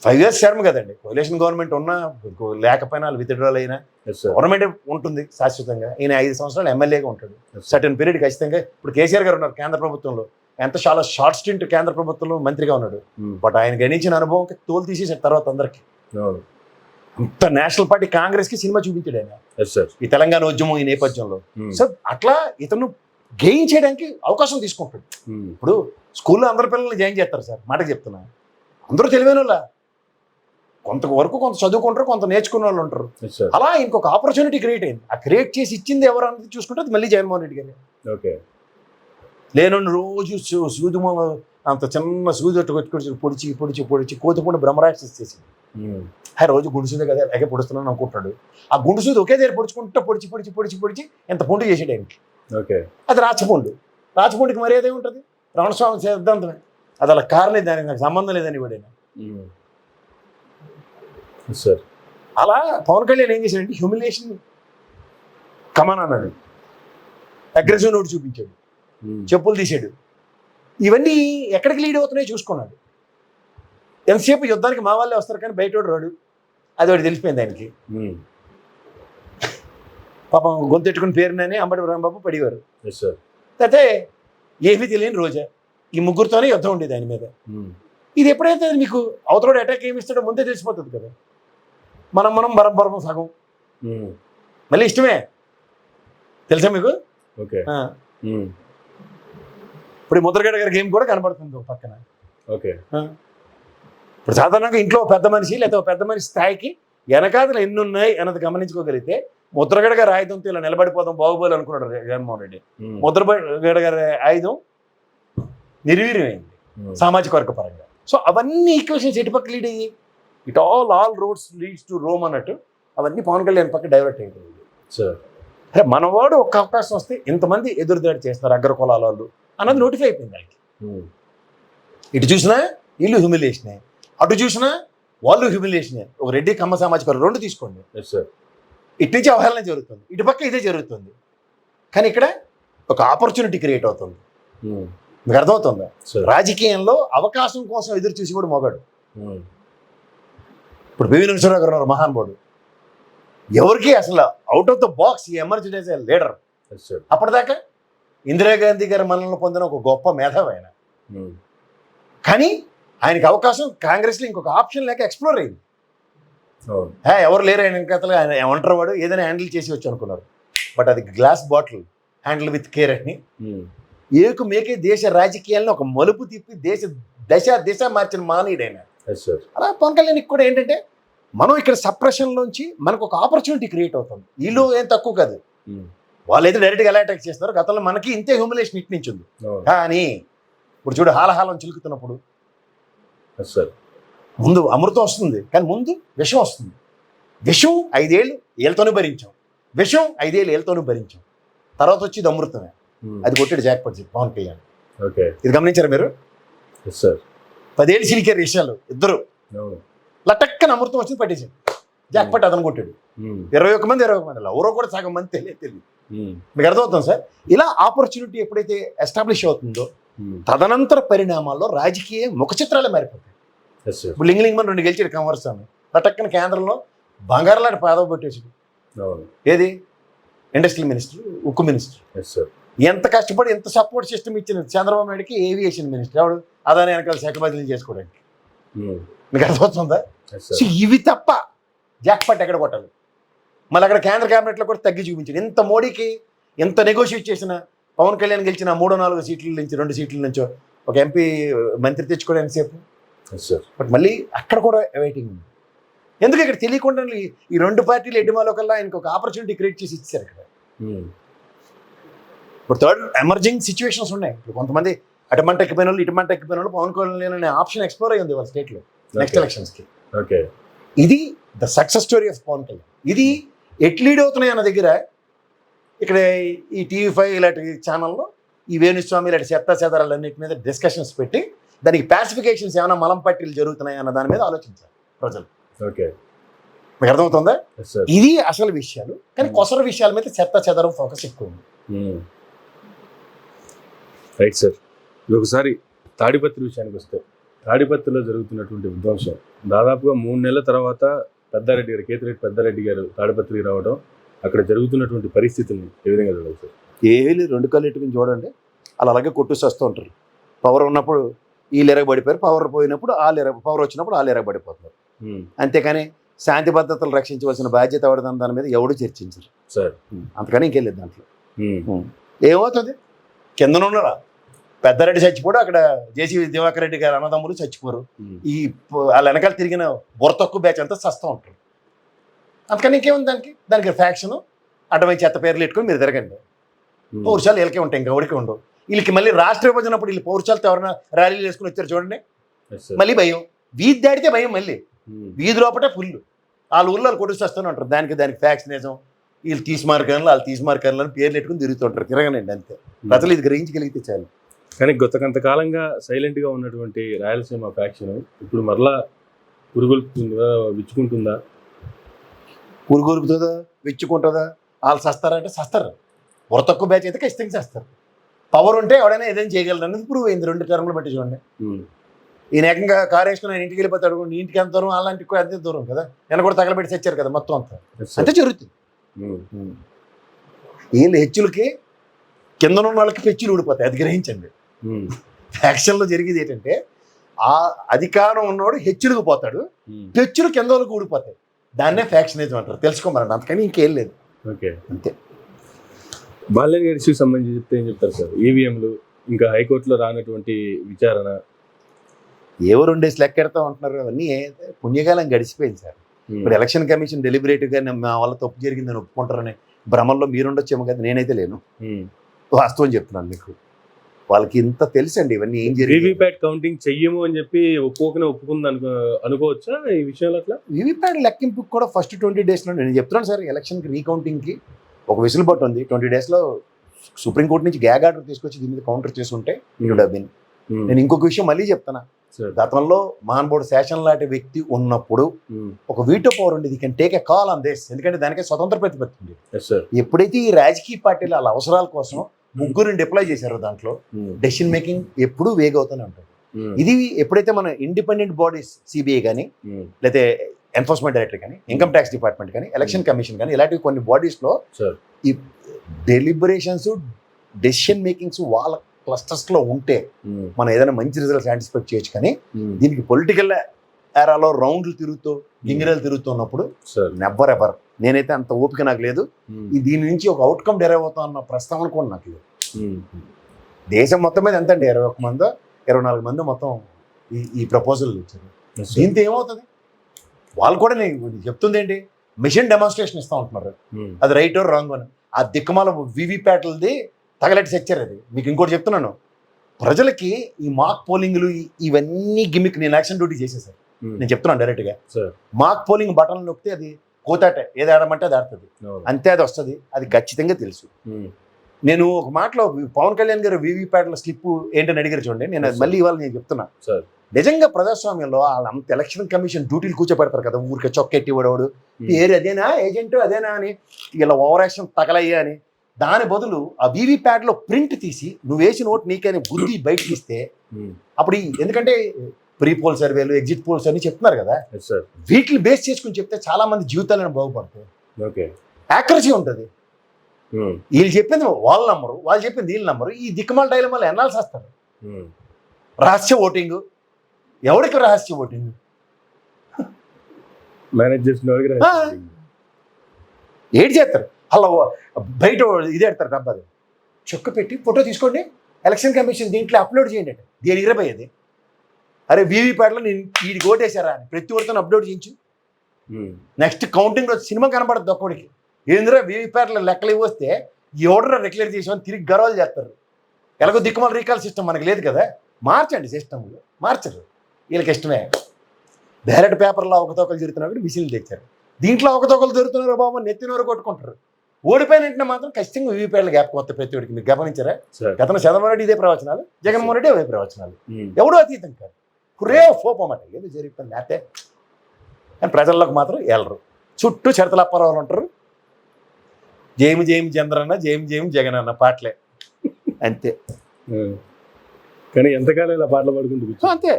5 years term కదండి, కోalition గవర్నమెంట్ ఉన్నా లేకపోయినా విత్డ్రాల్ అయినా గవర్నమెంట్ ఉంటుంది శాశ్వతంగా. ఈయన 5 సంవత్సరాలు ఎమ్మెల్యేగా ఉంటాడు సర్టన్ పీరియడ్ ఖచ్చితంగా. ఇప్పుడు కేసీఆర్ గారు ఉన్నారు కేంద్ర ప్రభుత్వంలో, ఎంత చాలా షార్ట్ స్టింట్ కేంద్ర ప్రభుత్వంలో మంత్రిగా ఉన్నాడు. బట్ ఆయన గణించిన అనుభవం తోలు తీసేసిన తర్వాత అందరికి అంత నేషనల్ పార్టీ కాంగ్రెస్ కి సినిమా చూపించాడు ఆయన ఈ తెలంగాణ ఉద్యమం ఈ నేపథ్యంలో. సో అట్లా ఇతను గెయిన్ చేయడానికి అవకాశం తీసుకుంటాడు. ఇప్పుడు స్కూల్లో అందరి పిల్లల్ని జాయిన్ చేస్తారు సార్, మాటకి చెప్తున్నా, అందరూ తెలివైన వాళ్ళ, కొంతవరకు కొంత చదువుకుంటారు, కొంత నేర్చుకున్న వాళ్ళు ఉంటారు. అలా ఇంకొక ఆపర్చునిటీ క్రియేట్ అయింది. ఆ క్రియేట్ చేసి ఇచ్చింది ఎవరు అన్నది చూసుకుంటే అది మళ్ళీ జగన్మోహన్ రెడ్డి గారు. ఓకే. లేను రోజు సూది అంత చిన్న సూది కొట్టుకొచ్చి పొడిచి పొడిచి పొడిచి కోతిపూడి బ్రహ్మరాక్షస్ చేసింది. రోజు గుండుసూదే కదా అలాగే పొడుస్తున్నాను అనుకుంటాడు. ఆ గుండుసూది ఒకే దగ్గర పొడుచుకుంటూ పొడిచి పొడిచి పొడిచి పొడిచి ఎంత పుండు చేసాడు ఆయనకి. ఓకే. అది రాచపుండు. రాచపుండికి మర్యాద ఉంటుంది, రమణస్వామి సిద్ధాంతమే. అది అలా కారణం దానికి నాకు సంబంధం లేదని ఇవాడైనా. అలా పవన్ కళ్యాణ్ ఏం చేశాడంటే హ్యూమిలియేషన్ కమాన్ అన్నాడు, అగ్రెసివ్ నోటు చూపించాడు, చెప్పులు తీసాడు. ఇవన్నీ ఎక్కడికి లీడ్ అవుతున్నాయో చూసుకున్నాడు. ఎంతసేపు యుద్ధానికి మా వాళ్ళే వస్తారు కానీ బయట రాడు, అది వాడు తెలిసిపోయింది ఆయనకి. పాపం గొంతెట్టుకుని పేరునని అంబటి రాంబాబు పడేవారు. అయితే ఏమీ తెలియని రోజా ఈ ముగ్గురితోనే యుద్ధం ఉండేది ఆయన మీద. ఇది ఎప్పుడైతే మీకు అవతలోడు అటాక్ ఏమి ఇస్తాడో ముందే తెలిసిపోతుంది కదా. మనం బరం సగం మళ్ళీ ఇష్టమే తెలుసా మీకు. ఓకే. ఇప్పుడు ముద్రగడ గారి గేమ్ కూడా కనబడుతుంది ఒక పక్కన. ఓకే. ఇప్పుడు సాధారణంగా ఇంట్లో పెద్ద మనిషి లేదా పెద్ద మనిషి స్థాయికి వెనకాతలు ఎన్ని ఉన్నాయి అన్నది గమనించుకోగలిగితే ముద్రగడ గారి ఆయుధంతో ఇలా నిలబడిపోదాం బాహుబలి అనుకున్నాడు జగన్మోహన్ రెడ్డి. ముద్రగడ గారి ఆయుధం నిర్వీర్యమైంది సామాజిక వర్గ పరంగా. సో అవన్నీ ఈక్వేషన్స్ ఎటుపక్క లీడ్ అయ్యి it all roads leads to Rome అన్నట్టు అవన్నీ పవన్ కళ్యాణ్ పక్క డైవర్ట్ అయిపోయింది. అరే మనవాడు ఒక అవకాశం వస్తే ఇంతమంది ఎదురుదాడి చేస్తారు అగ్రకులాల వాళ్ళు అన్నది నోటిఫై అయిపోయింది ఆయనకి. ఇటు చూసినా వీళ్ళు హ్యూమిలియేషనే, అటు చూసినా వాళ్ళు హ్యూమిలియేషనే. ఒక రెడ్డి కమ్మ సామాజిక వర్గం రెండు తీసుకోండి, ఇటు నుంచి అవహేళన జరుగుతుంది, ఇటుపక్క ఇదే జరుగుతుంది. కానీ ఇక్కడ ఒక ఆపర్చునిటీ క్రియేట్ అవుతుంది. మీకు అర్థమవుతుందా? రాజకీయంలో అవకాశం కోసం ఎదురు చూసి కూడా మొగాడు. ఇప్పుడు పివి నరసింహరావు గారు ఉన్నారు, మహానుభావుడు. ఎవరికి అసలు అవుట్ ఆఫ్ ద బాక్స్ ఈ ఎమర్జెన్సీ యాజ్ ఎ లీడర్. అప్పటిదాకా ఇందిరాగాంధీ గారి మనల్ని పొందిన ఒక గొప్ప మేధావి ఆయన. కానీ ఆయనకి అవకాశం కాంగ్రెస్లో ఇంకొక ఆప్షన్ లేక ఎక్స్ప్లోర్ అయింది. ఎవరు లేరు ఆయన వెనకాతలు, ఆయన ఏమంటారు వాడు ఏదైనా హ్యాండిల్ చేసి వచ్చి అనుకున్నారు. బట్ అది glass bottle handle with care అని ఏకు మేకే దేశ రాజకీయాలను ఒక మలుపు తిప్పి దశ మార్చిన మానవుడైనా. అలా పవన్ కళ్యాణ్కి కూడా ఏంటంటే మనం ఇక్కడ సప్రెషన్లోంచి మనకు ఒక ఆపర్చునిటీ క్రియేట్ అవుతుంది. వీళ్ళు ఏం తక్కువ కాదు, వాళ్ళైతే డైరెక్ట్గా ఎలా అటాక్ చేస్తారు. గతంలో మనకి ఇంతే హ్యూమిలేషన్ ఇటు నుంచి ఉంది. కానీ ఇప్పుడు చూడు హాలహాలం చిలుకుతున్నప్పుడు ముందు అమృతం వస్తుంది, కానీ ముందు విషం వస్తుంది. విషం 5 ఏళ్ళు ఏళ్ళతోనే భరించాం, విషం 5 ఏళ్ళు ఏళ్ళతోనే భరించాం, తర్వాత వచ్చి అమృతమే. అది కొట్టాడు జాక్పాట్ పవన్ కళ్యాణ్. ఇది గమనించారా మీరు? 10 ఏళ్ళు చిలికారు విషయాలు ఇద్దరు, లటక్కన అమృతం వచ్చింది పట్టేసాడు, జాక్పాట్ అతను కొట్టాడు. 21 మంది ఎవరో కూడా సగం మంది తెలియదు. మీకు అర్థమవుతుంది సార్. ఇలా ఆపర్చునిటీ ఎప్పుడైతే ఎస్టాబ్లిష్ అవుతుందో తదనంతర పరిణామాల్లో రాజకీయ ముఖ చిత్రాలే మారిపోతాయి. ఇప్పుడు లింగలింగమని 2 గెలిచాడు కుమారస్వామి, పటక్కన కేంద్రంలో బంగారం లాంటి పాదవ పెట్టేసాడు. ఏది ఇండస్ట్రియల్ మినిస్టర్, ఉక్కు మినిస్టర్. ఎంత కష్టపడి ఎంత సపోర్ట్ సిస్టమ్ ఇచ్చిన చంద్రబాబు నాయుడుకి ఏవియేషన్ మినిస్టర్ ఎవడు అదాని వెనకాల శాఖ బదిలీ చేసుకోవడానికి. మీకు అర్థమవుతుందా? సో ఇవి తప్ప జాక్పాట్ ఎక్కడ కొట్టాలి. మళ్ళీ అక్కడ కేంద్ర క్యాబినెట్లో కూడా తగ్గి చూపించాడు. ఇంత మోడీకి ఎంత నెగోషియేట్ చేసిన పవన్ కళ్యాణ్ గెలిచిన 3-4 సీట్ల నుంచి 2 సీట్ల నుంచో ఒక ఎంపీ మంత్రి తెచ్చుకోవడం ఎంతసేపు. బట్ మళ్ళీ అక్కడ కూడా వెయిటింగ్ ఉంది. ఎందుకు ఇక్కడ తెలియకుండా ఈ 2 పార్టీలు ఎడ్డిమాలో కల్లా ఆయనకు ఒక ఆపర్చునిటీ క్రియేట్ చేసి ఇచ్చారు ఇక్కడ. ఇప్పుడు థర్డ్ ఎమర్జింగ్ సిచ్యువేషన్స్ ఉన్నాయి. ఇప్పుడు కొంతమంది అటుమంట ఎక్కిపోయిన వాళ్ళు ఇటుమంట ఎక్కిపోయిన వాళ్ళు పవన్ కళ్యాణ్ అనే ఆప్షన్ ఎక్స్ప్లోర్ అయ్యింది వాళ్ళ స్టేట్లో నెక్స్ట్ ఎలక్షన్స్కి. ఇది the success story of Pawan Kalyan. ఇది ఎట్లీడ్ అవుతున్నాయి అన్న దగ్గర ఇక్కడ ఈ TV5 ఇలాంటి ఛానల్లో ఈ వేణుస్వామి ఇలాంటి చెత్తాచెదరాలన్నిటి మీద డిస్కషన్స్ పెట్టి దానికి ప్యాసిఫికేషన్స్ ఏమైనా మలం పట్టీలు జరుగుతున్నాయి అన్న దాని మీద ఆలోచించారు ప్రజలు. మీకు అర్థమవుతుందా? ఇది అసలు విషయాలు. కానీ కొసర విషయాల మీద చెత్తాచెదరం ఫోకస్ ఎక్కువ ఉంది. Right sir. ఒకసారి తాడిపత్రి విషయానికి వస్తే, తాడిపత్రిలో జరుగుతున్నటువంటి విధ్వంసం దాదాపుగా 3 నెలల తర్వాత పెద్దారెడ్డి గారు, కేతిరెడ్డి పెద్దారెడ్డి గారు తాడిపత్రికి రావడం, అక్కడ జరుగుతున్నటువంటి పరిస్థితుల్ని ఏ విధంగా చూడాలి సార్? ఏవి 2 కళ్ళు ఎట్టుకుని చూడండి, అలా అలాగే కొట్టుకొస్తూ ఉంటారు. పవర్ ఉన్నప్పుడు వీళ్ళు ఎరగబడిపోయారు, పవర్ పోయినప్పుడు పవర్ వచ్చినప్పుడు వాళ్ళు ఎరగబడిపోతారు. అంతేకాని శాంతి భద్రతలు రక్షించవలసిన బాధ్యత ఎవరిదని దాని మీద ఎవడు చర్చించరు సార్. అంతకని ఇంకెళ్ళేది దాంట్లో. ఏమవుతుంది? కిందనున్నారా పెద్దారెడ్డి చచ్చిపోడు, అక్కడ జేసీ దివాకర్ రెడ్డి గారు అన్నదమ్ములు చచ్చిపోరు. ఈ వాళ్ళ వెనకాల తిరిగిన బుర్ర తక్కువ బ్యాచ్ అంతా సస్తా ఉంటారు. అందుకని ఇంకేముంది దానికి ఫ్యాక్షన్ అడ్డమై చెత్త పేర్లు పెట్టుకొని మీరు తిరగండి. పౌరుషాలు వీళ్ళకే ఉంటాయి, ఇంకా ఎవరికి ఉండవు. వీళ్ళకి మళ్ళీ రాష్ట్ర విభజనప్పుడు వీళ్ళు పౌరుషాలతో ఎవరైనా ర్యాలీలు వేసుకుని వచ్చారు చూడండి, మళ్ళీ భయం. వీధి దాడితే భయం, మళ్ళీ వీధి లోపటే ఫుల్ వాళ్ళ ఊళ్ళో వాళ్ళు కొట్టుకు వస్తూనే ఉంటారు. దానికి ఫ్యాక్షనిజం, వీళ్ళు తీసుమార్కర్లు వాళ్ళు తీసుమార్కర్లు అని పేర్లు పెట్టుకుని తిరుగుతుంటారు. తిరగనండి అంతే. ప్రజలు ఇది గ్రహించగలిగితే చాలు. కానీ కొంతకాలంగా సైలెంట్గా ఉన్నటువంటి రాయలసీమ ఫ్యాక్షన్ ఇప్పుడు మరలా పురుగులుపుతుందా, విచ్చుకుంటుందా? పురుగురుపుతుందా, విచ్చుకుంటుందా? వాళ్ళు సస్తారంటే సస్తారు. బుర్ర తక్కువ బ్యాచ్ అయితే ఖచ్చితంగా చేస్తారు. పవర్ ఉంటే ఎవడైనా ఏదైనా చేయగలరు అనేది ప్రూవ్ అయింది 2 టర్మ్లు బట్టి చూడండి. ఈయన ఏకంగా కారు వేసుకుని ఆయన ఇంటికి వెళ్ళిపోతాడు. ఇంటికి ఎంత దూరం, అలాంటికి కూడా అంతే దూరం కదా. నేను కూడా తగలబెట్టి తెచ్చారు కదా మొత్తం అంతా. అంతే జరుగుతుంది. వీళ్ళు హెచ్చులకి కిందనున్న వాళ్ళకి పెచ్చులు ఊడిపోతాయి. అది గ్రహించండి. ఫ్యాక్షన్లో జరిగేది ఏంటంటే ఆ అధికారం ఉన్నవాడు హెచ్చులకు పోతాడు, పెచ్చులు కింద వాళ్ళకి ఊడిపోతాయి. దాన్నే ఫ్యాక్షనిజం అంటారు. తెలుసుకోమరండి. అంతకని ఇంకేం లేదు. అంతే. బాలయ్య గారి ఇష్యూకి సంబంధించి చెప్తే ఏం చెప్తారు సార్? ఈవీఎంలు, ఇంకా హైకోర్టులో రానటువంటి విచారణ, ఎవరు 2 డేస్ లెక్కెడతా ఉంటున్నారు. అవన్నీ పుణ్యకాలం గడిచిపోయింది సార్. ఇప్పుడు ఎలక్షన్ కమిషన్ డెలిబరేటివ్గా మా వాళ్ళ తప్పు జరిగిందని ఒప్పుకుంటారని భ్రమంలో మీరుండొచ్చేమో కదా. నేనైతే లేను, వాస్తవం చెప్తున్నాను మీకు. వాళ్ళకి ఇంత తెలుసండి ఇవన్నీ ఏం జరిగింది. వీవీప్యాట్ కౌంటింగ్ చెయ్యము అని చెప్పి ఒప్పుకుంది అనుకోవచ్చా ఈ విషయంలో? అట్లా వీవీప్యాట్ లెక్కింపు కూడా ఫస్ట్ 20 డేస్లో నేను చెప్తున్నాను సార్. ఎలక్షన్కి రీకౌంటింగ్కి ఒక వెసులుబాటు ఉంది. 20 డేస్లో సుప్రీంకోర్టు నుంచి గ్యాగ్ ఆర్డర్ తీసుకొచ్చి దీని మీద కౌంటర్ చేసుంటే డబ్బిన్. నేను ఇంకొక విషయం మళ్ళీ చెప్తాను. గతంలో మహాన్బోర్డు శాసన్ లాంటి వ్యక్తి ఉన్నప్పుడు ఒక వీటో పవర్ ఉండేది. Can take a call on this. ఎందుకంటే దానికే స్వతంత్ర ప్రతిపత్తి ఉంది. ఎప్పుడైతే ఈ రాజకీయ పార్టీలు వాళ్ళ అవసరాల కోసం 3 డిప్లాయ్ చేశారో దాంట్లో డెసిషన్ మేకింగ్ ఎప్పుడూ వేగ్ అవుతూనే ఉంటుంది. ఇది ఎప్పుడైతే మన ఇండిపెండెంట్ బాడీస్ సిబిఐ కానీ, లేకపోతే ఎన్ఫోర్స్మెంట్ డైరెక్టర్ కానీ, ఇన్కమ్ ట్యాక్స్ డిపార్ట్మెంట్ కానీ, ఎలక్షన్ కమిషన్ కానీ, ఇలాంటివి కొన్ని బాడీస్లో ఈ డెలిబరేషన్స్, డెసిషన్ మేకింగ్స్ వాళ్ళ క్లస్టర్స్లో ఉంటే మనం ఏదైనా మంచి రిజల్ట్స్ యాంటిసిపేట్ చేయొచ్చు. కానీ దీనికి పొలిటికల్ ఏరాలో రౌండ్లు తిరుగుతూ గింగిరాలు తిరుగుతున్నప్పుడు నెవర్ ఎవర్. నేనైతే అంత ఓపిక నాకు లేదు. దీని నుంచి ఒక అవుట్కమ్ డెరైవ్ అవుతా అన్న ప్రస్తావన కూడా నాకు లేదు. దేశం మొత్తం మీద ఎంత అండి, 21 మందో 24 మందో మొత్తం ఈ ప్రపోజల్ ఇచ్చారు. దీంతో ఏమవుతుంది? వాళ్ళు కూడా నేను చెప్తుంది ఏంటి, మిషన్ డెమాన్స్ట్రేషన్ ఇస్తూ ఉంటున్నారు. అది రైట్ ఆర్ రాంగ్ అని. ఆ దిక్కుమాల వీవీప్యాట్లది తగలెట్టి తెచ్చారు. అది మీకు ఇంకోటి చెప్తున్నాను, ప్రజలకి ఈ మాక్ పోలింగ్లు ఇవన్నీ గిమిక్. నేను ఎలక్షన్ డ్యూటీ చేసేసాను. నేను చెప్తున్నాను డైరెక్ట్గా, మాక్ పోలింగ్ బటన్ నొక్కితే అది కోతాటే, ఏది ఆడమంటే అది ఆడుతుంది, అంతే అది వస్తుంది. అది ఖచ్చితంగా తెలుసు. నేను ఒక మాటలో పవన్ కళ్యాణ్ గారు వీవీప్యాట్ల స్లిప్ ఏంటని అడిగారు చూడండి. నేను మళ్ళీ ఇవాళ నేను చెప్తున్నా, నిజంగా ప్రజాస్వామ్యంలో వాళ్ళు అంత ఎలక్షన్ కమిషన్ డ్యూటీలు కూర్చోబెడతారు కదా, ఊరికే చొక్కెట్టి వాడు పేరు అదేనా ఏజెంట్ అదేనా అని ఇలా ఓవర్ యాక్షన్ తగలయ్యా అని. దాని బదులు ఆ వీవీప్యాడ్లో ప్రింట్ తీసి నువ్వు వేసిన ఓటు నీకని బుద్ధి బయటకి ఇస్తే అప్పుడు ఎందుకంటే ప్రీ పోల్ సర్వేలు ఎగ్జిట్ పోల్స్ అని చెప్తున్నారు కదా, వీటిని బేస్ చేసుకుని చెప్తే చాలా మంది జీవితాలను బాగుపడతాయి. యాక్యురసీ ఉంటుంది. వీళ్ళు చెప్పింది వాళ్ళు నమ్మరు, వాళ్ళు చెప్పింది వీళ్ళు నమ్మరు. ఈ దిక్కుమాల డైలమాలు ఎన్నాల్సి వస్తారు. రహస్య ఓటింగ్, ఎవరికి రహస్య ఓటింగ్? మేనేజ్ చేసిన ఏడు చేస్తారు అలా బయట ఇది పెడతారు డబ్బాది చొక్క పెట్టి ఫోటో తీసుకోండి ఎలక్షన్ కమిషన్ దీంట్లో అప్లోడ్ చేయండి అంటే దేని ఇరబోయేది. అరే వీవీప్యాడ్లో నేను వీడికి ఓటేశారా అని ప్రతి ఒక్కరితో అప్లోడ్ చేయించు. నెక్స్ట్ కౌంటింగ్ రోజు సినిమా కనబడద్దు ఒక్కడికి. ఏందిరా వీవీప్యాడ్లో లెక్కలు ఇవ్వస్తే ఎవడరా డిక్లేర్ చేసామని తిరిగి గర్వాలు చేస్తారు. ఎలాగో దిక్కుమాల రీకాల్ సిస్టమ్ మనకి లేదు కదా, మార్చండి సిస్టమ్లో. మార్చరు, వీళ్ళకి ఇష్టమే. బ్యాలెట్ పేపర్లో అవకతవకలు జరుగుతున్నప్పుడు మిషన్లు తెచ్చారు. దీంట్లో అవకతవకలు జరుగుతున్నారు బాబు, నెత్తినోరు కొట్టుకుంటారు. ఓడిపోయిన వెంటనే మాత్రం ఖచ్చితంగా వీవీప్యాడ్ల గ్యాప్ కొత్త ప్రతి ఒడికి. మీరు గమనించారా? గతంలో చంద్రబాబు నాయుడు ఇదే ప్రవచనాలు, జగన్మోహన్ రెడ్డి అదే ప్రవచనాలు. ఎవడో అతీతం కాదు. కురే ఫోపమాట ఏదో జరిగిపోయింది లేకపోతే. కానీ ప్రజల్లోకి మాత్రం వెళ్ళరు. చుట్టూ చిడతలప్పారావులు ఉంటారు. జేమి జేమి చంద్రన్న, జేమి జేమి జగన్ అన్న పాటలే అంతే. కానీ ఎంతకాలం ఇలా పాటలు పాడుకుంటూ అంతే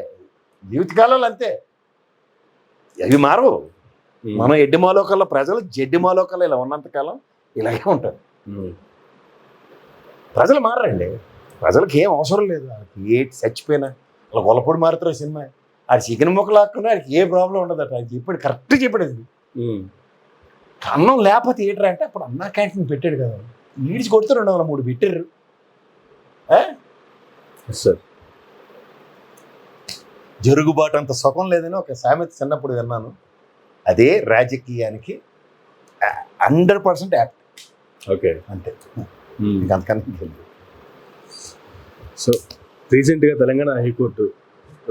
జీవితకాలంలో అంతే. అవి మారవు. మనం ఎడ్డి మాలోకల్లో ప్రజలు జడ్డి మాలోకల్లో ఇలా ఉన్నంతకాలం ఇలాగే ఉంటారు. ప్రజలు మారండి. ప్రజలకు ఏం అవసరం లేదు. వాళ్ళకి ఏ చచ్చిపోయినా అలా గొల్లపొడి మారుతారు సినిమా. ఆడు చికెన్ ముక్కలు లాక్కున్నా ఆడికి ఏ ప్రాబ్లం ఉండదట. అది చెప్పాడు, కరెక్ట్ చెప్పాడు. అది అన్నం లేకపోతే ఏంటరా అంటే అప్పుడు అన్నా క్యాంటీన్ పెట్టాడు కదా, ఈడ్చి కొడితే 203 పెట్టారు. జరుగుబాటు అంత సుఖం లేదని ఒక సామెత చిన్నప్పుడు విన్నాను. అదే రాజకీయానికి 100% యాప్ట్. ఓకే, అంతే. అంతకన్నా. సో రీసెంట్గా తెలంగాణ హైకోర్టు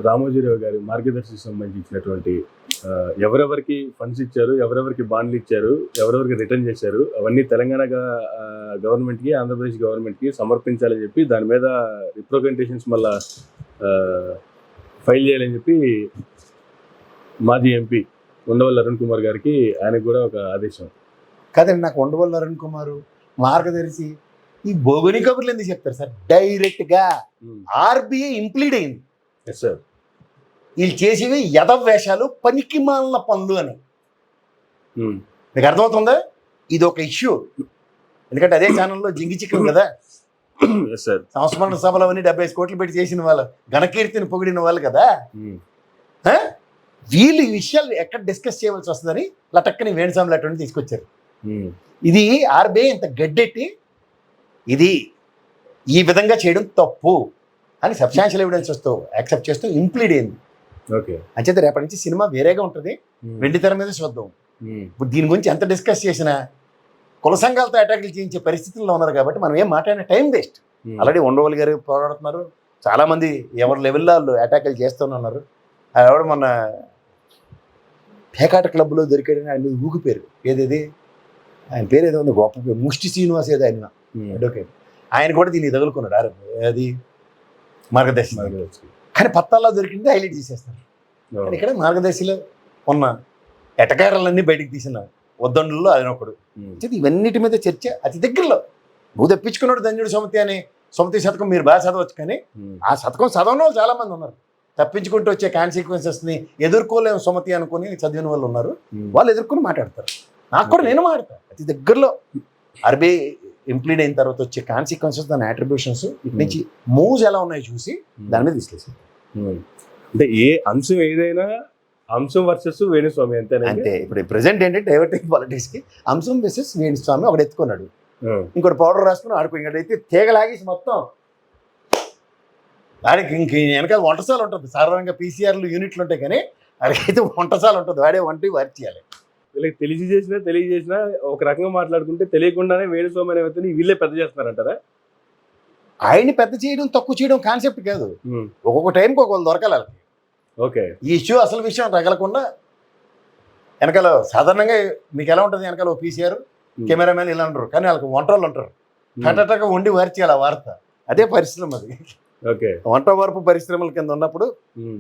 రామోజీరావు గారి మార్గదర్శి సంబంధించినటువంటి ఎవరెవరికి ఫండ్స్ ఇచ్చారు, ఎవరెవరికి బాండ్లు ఇచ్చారు, ఎవరెవరికి రిటర్న్ చేశారు, అవన్నీ తెలంగాణ గవర్నమెంట్కి ఆంధ్రప్రదేశ్ గవర్నమెంట్కి సమర్పించాలని చెప్పి దాని మీద రిప్రజెంటేషన్స్ మళ్ళా ఫైల్ చేయాలని చెప్పి మాజీ ఎంపీ ఉండవల్లి అరుణ్ కుమార్ గారికి ఆయనకు కూడా ఒక ఆదేశం. కదండి, నాకు ఉండవల్లి అరుణ్ కుమార్ మార్గదర్శి ఈ బోగుని కబుర్లు ఎందుకు చెప్తారు సార్? డైరెక్ట్గా ఆర్బీఐ ఇంప్లీడ్ అయింది సార్. వీళ్ళు చేసేవి యదవ వేషాలు, పనికి మాలిన పనులు అని. మీకు అర్థమవుతుందా? ఇది ఒక ఇష్యూ. ఎందుకంటే అదే ఛానల్లో జింగి చికెన్ కదా సంస్మరణ సభలు అవన్నీ 75 కోట్లు పెట్టి చేసిన వాళ్ళు, ఘనకీర్తిని పొగిడిన వాళ్ళు కదా. వీళ్ళు ఈ విషయాలు ఎక్కడ డిస్కస్ చేయవలసి వస్తుందని లటక్కని వేణుస్వామి అటువంటి తీసుకొచ్చారు. ఇది ఆర్బీఐ ఇంత గడ్డెట్టి ఇది ఈ విధంగా చేయడం తప్పు అని సబ్స్టాన్షియల్ ఎవిడెన్స్ వస్తూ యాక్సెప్ట్ చేస్తూ ఇంప్లీడ్ అయింది. అంచేత రేపటి నుంచి సినిమా వేరేగా ఉంటుంది, వెండి తెర మీద చూద్దాం. ఇప్పుడు దీని గురించి ఎంత డిస్కస్ చేసినా కుల సంఘాలతో అటాకులు చేయించే పరిస్థితుల్లో ఉన్నారు కాబట్టి మనం ఏం మాట్లాడిన టైం వేస్ట్. ఆల్రెడీ ఉండవల్లి గారు పోరాడుతున్నారు, చాలామంది ఎవరి లెవెల్లో వాళ్ళు అటాకులు చేస్తూనే. ఆవిడ మొన్న పేకాట క్లబ్లో దొరికాడని ఆయన ఊగిపోయారు. ఏదేది ఆయన పేరు ఏదో ఉంది, గొప్ప పేరు, ముష్టి శ్రీనివాస్ ఏదో ఆయన అడ్వకేట్. ఆయన కూడా దీన్ని తగులుకున్నాడు. అది మార్గదర్శి. కానీ పత్తాల్లో దొరికింది హైలైట్ చేసేస్తారు. ఇక్కడ మార్గదర్శిలో ఉన్న ఎటకారాలన్నీ బయటకు తీసిన ఉద్దండుల్లో ఆయన ఒకడు. ఇవన్నిటి మీద చర్చ అతి దగ్గరలో. నువ్వు తెప్పించుకున్నాడు ధన్యుడు సుమతి అని, సుమతి శతకం మీరు బాగా చదవచ్చు, కానీ ఆ శతకం చదవని వాళ్ళు చాలా మంది ఉన్నారు. తప్పించుకుంటూ వచ్చే కాన్సిక్వెన్సెస్ని ఎదుర్కోలేము సుమతి అనుకుని చదివిన వాళ్ళు ఉన్నారు. వాళ్ళు ఎదుర్కొని మాట్లాడతారు. నాకు కూడా నేను మాట్లాడతాను. అతి దగ్గరలో ఆర్బీఐ ఇంప్లీడ్ అయిన తర్వాత వచ్చే కాన్సిక్వెన్సెస్, దాని అట్రిబ్యూషన్స్, ఇటు నుంచి మూవ్స్ ఎలా ఉన్నాయో చూసి దాని మీద విశ్లేషించారు. అంటే ఏ అంశం ఏదైనా అంశం వర్సెస్ వేణుస్వామి అంటే ఇప్పుడు ప్రెసెంట్ ఏంటంటే డైవర్టింగ్ పాలిటిక్స్కి అంశం వర్సెస్ వేణుస్వామి ఒకటి ఎత్తుకున్నాడు, ఇంకోటి పౌడర్ రాసుకుని ఆడుకో. ఇంకటైతే తీగలాగేసి మొత్తం వాడికి ఇంక వెనకాల వంటసాల ఉంటుంది. సాధారణంగా పీసీఆర్లు యూనిట్లు ఉంటాయి, కానీ వాడికైతే వంటసాల ఉంటుంది. వాడే వంటి వర్క్ చేయాలి. వీళ్ళకి తెలియజేసినా ఒక రకంగా మాట్లాడుకుంటే తెలియకుండానే వేణుస్వామి అనే వ్యక్తిని వీళ్ళే పెద్ద చేస్తున్నారంటారా? ఆయన్ని పెద్ద చేయడం తక్కువ చేయడం కాన్సెప్ట్ కాదు. ఒక్కొక్క టైంకి ఒకళ్ళు దొరకాలి వాళ్ళకి. ఓకే, ఈ ఇష్యూ అసలు విషయం రగలకుండా వెనకాల సాధారణంగా మీకు ఎలా ఉంటుంది, వెనకాల ఓ పీసీఆర్ కెమెరామెన్ ఇలా అంటారు, కానీ వాళ్ళకి వంటలు ఉంటారు. కటటగా వండి వార్చేయాలి ఆ వార్త. అదే పరిశ్రమ అది. ఓకే. వంట వరపు పరిశ్రమల కింద ఉన్నప్పుడు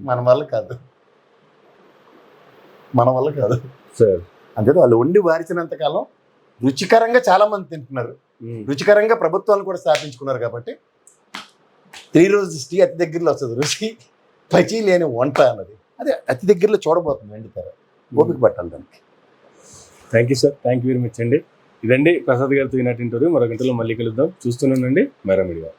మన వల్ల కాదు సార్. అంతే వాళ్ళు వండి వారిచినంత కాలం రుచికరంగా చాలా మంది తింటున్నారు, రుచికరంగా ప్రభుత్వాలు కూడా స్థాపించుకున్నారు. కాబట్టి 3 రోజు టీ అతి దగ్గరలో వస్తుంది, రుచి పచి లేని వంట అన్నది అదే అతి దగ్గరలో చూడబోతుంది వెండితెర. ఓపిక పట్టాలి దానికి. Thank you sir, thank you very much అండి. ఇదండి ప్రసాద్ గారితో ఈనాటి ఇంటర్వ్యూ. మరో గంటలో మళ్ళీ కలుద్దాం. చూస్తున్నానండి మెరా మీడియా.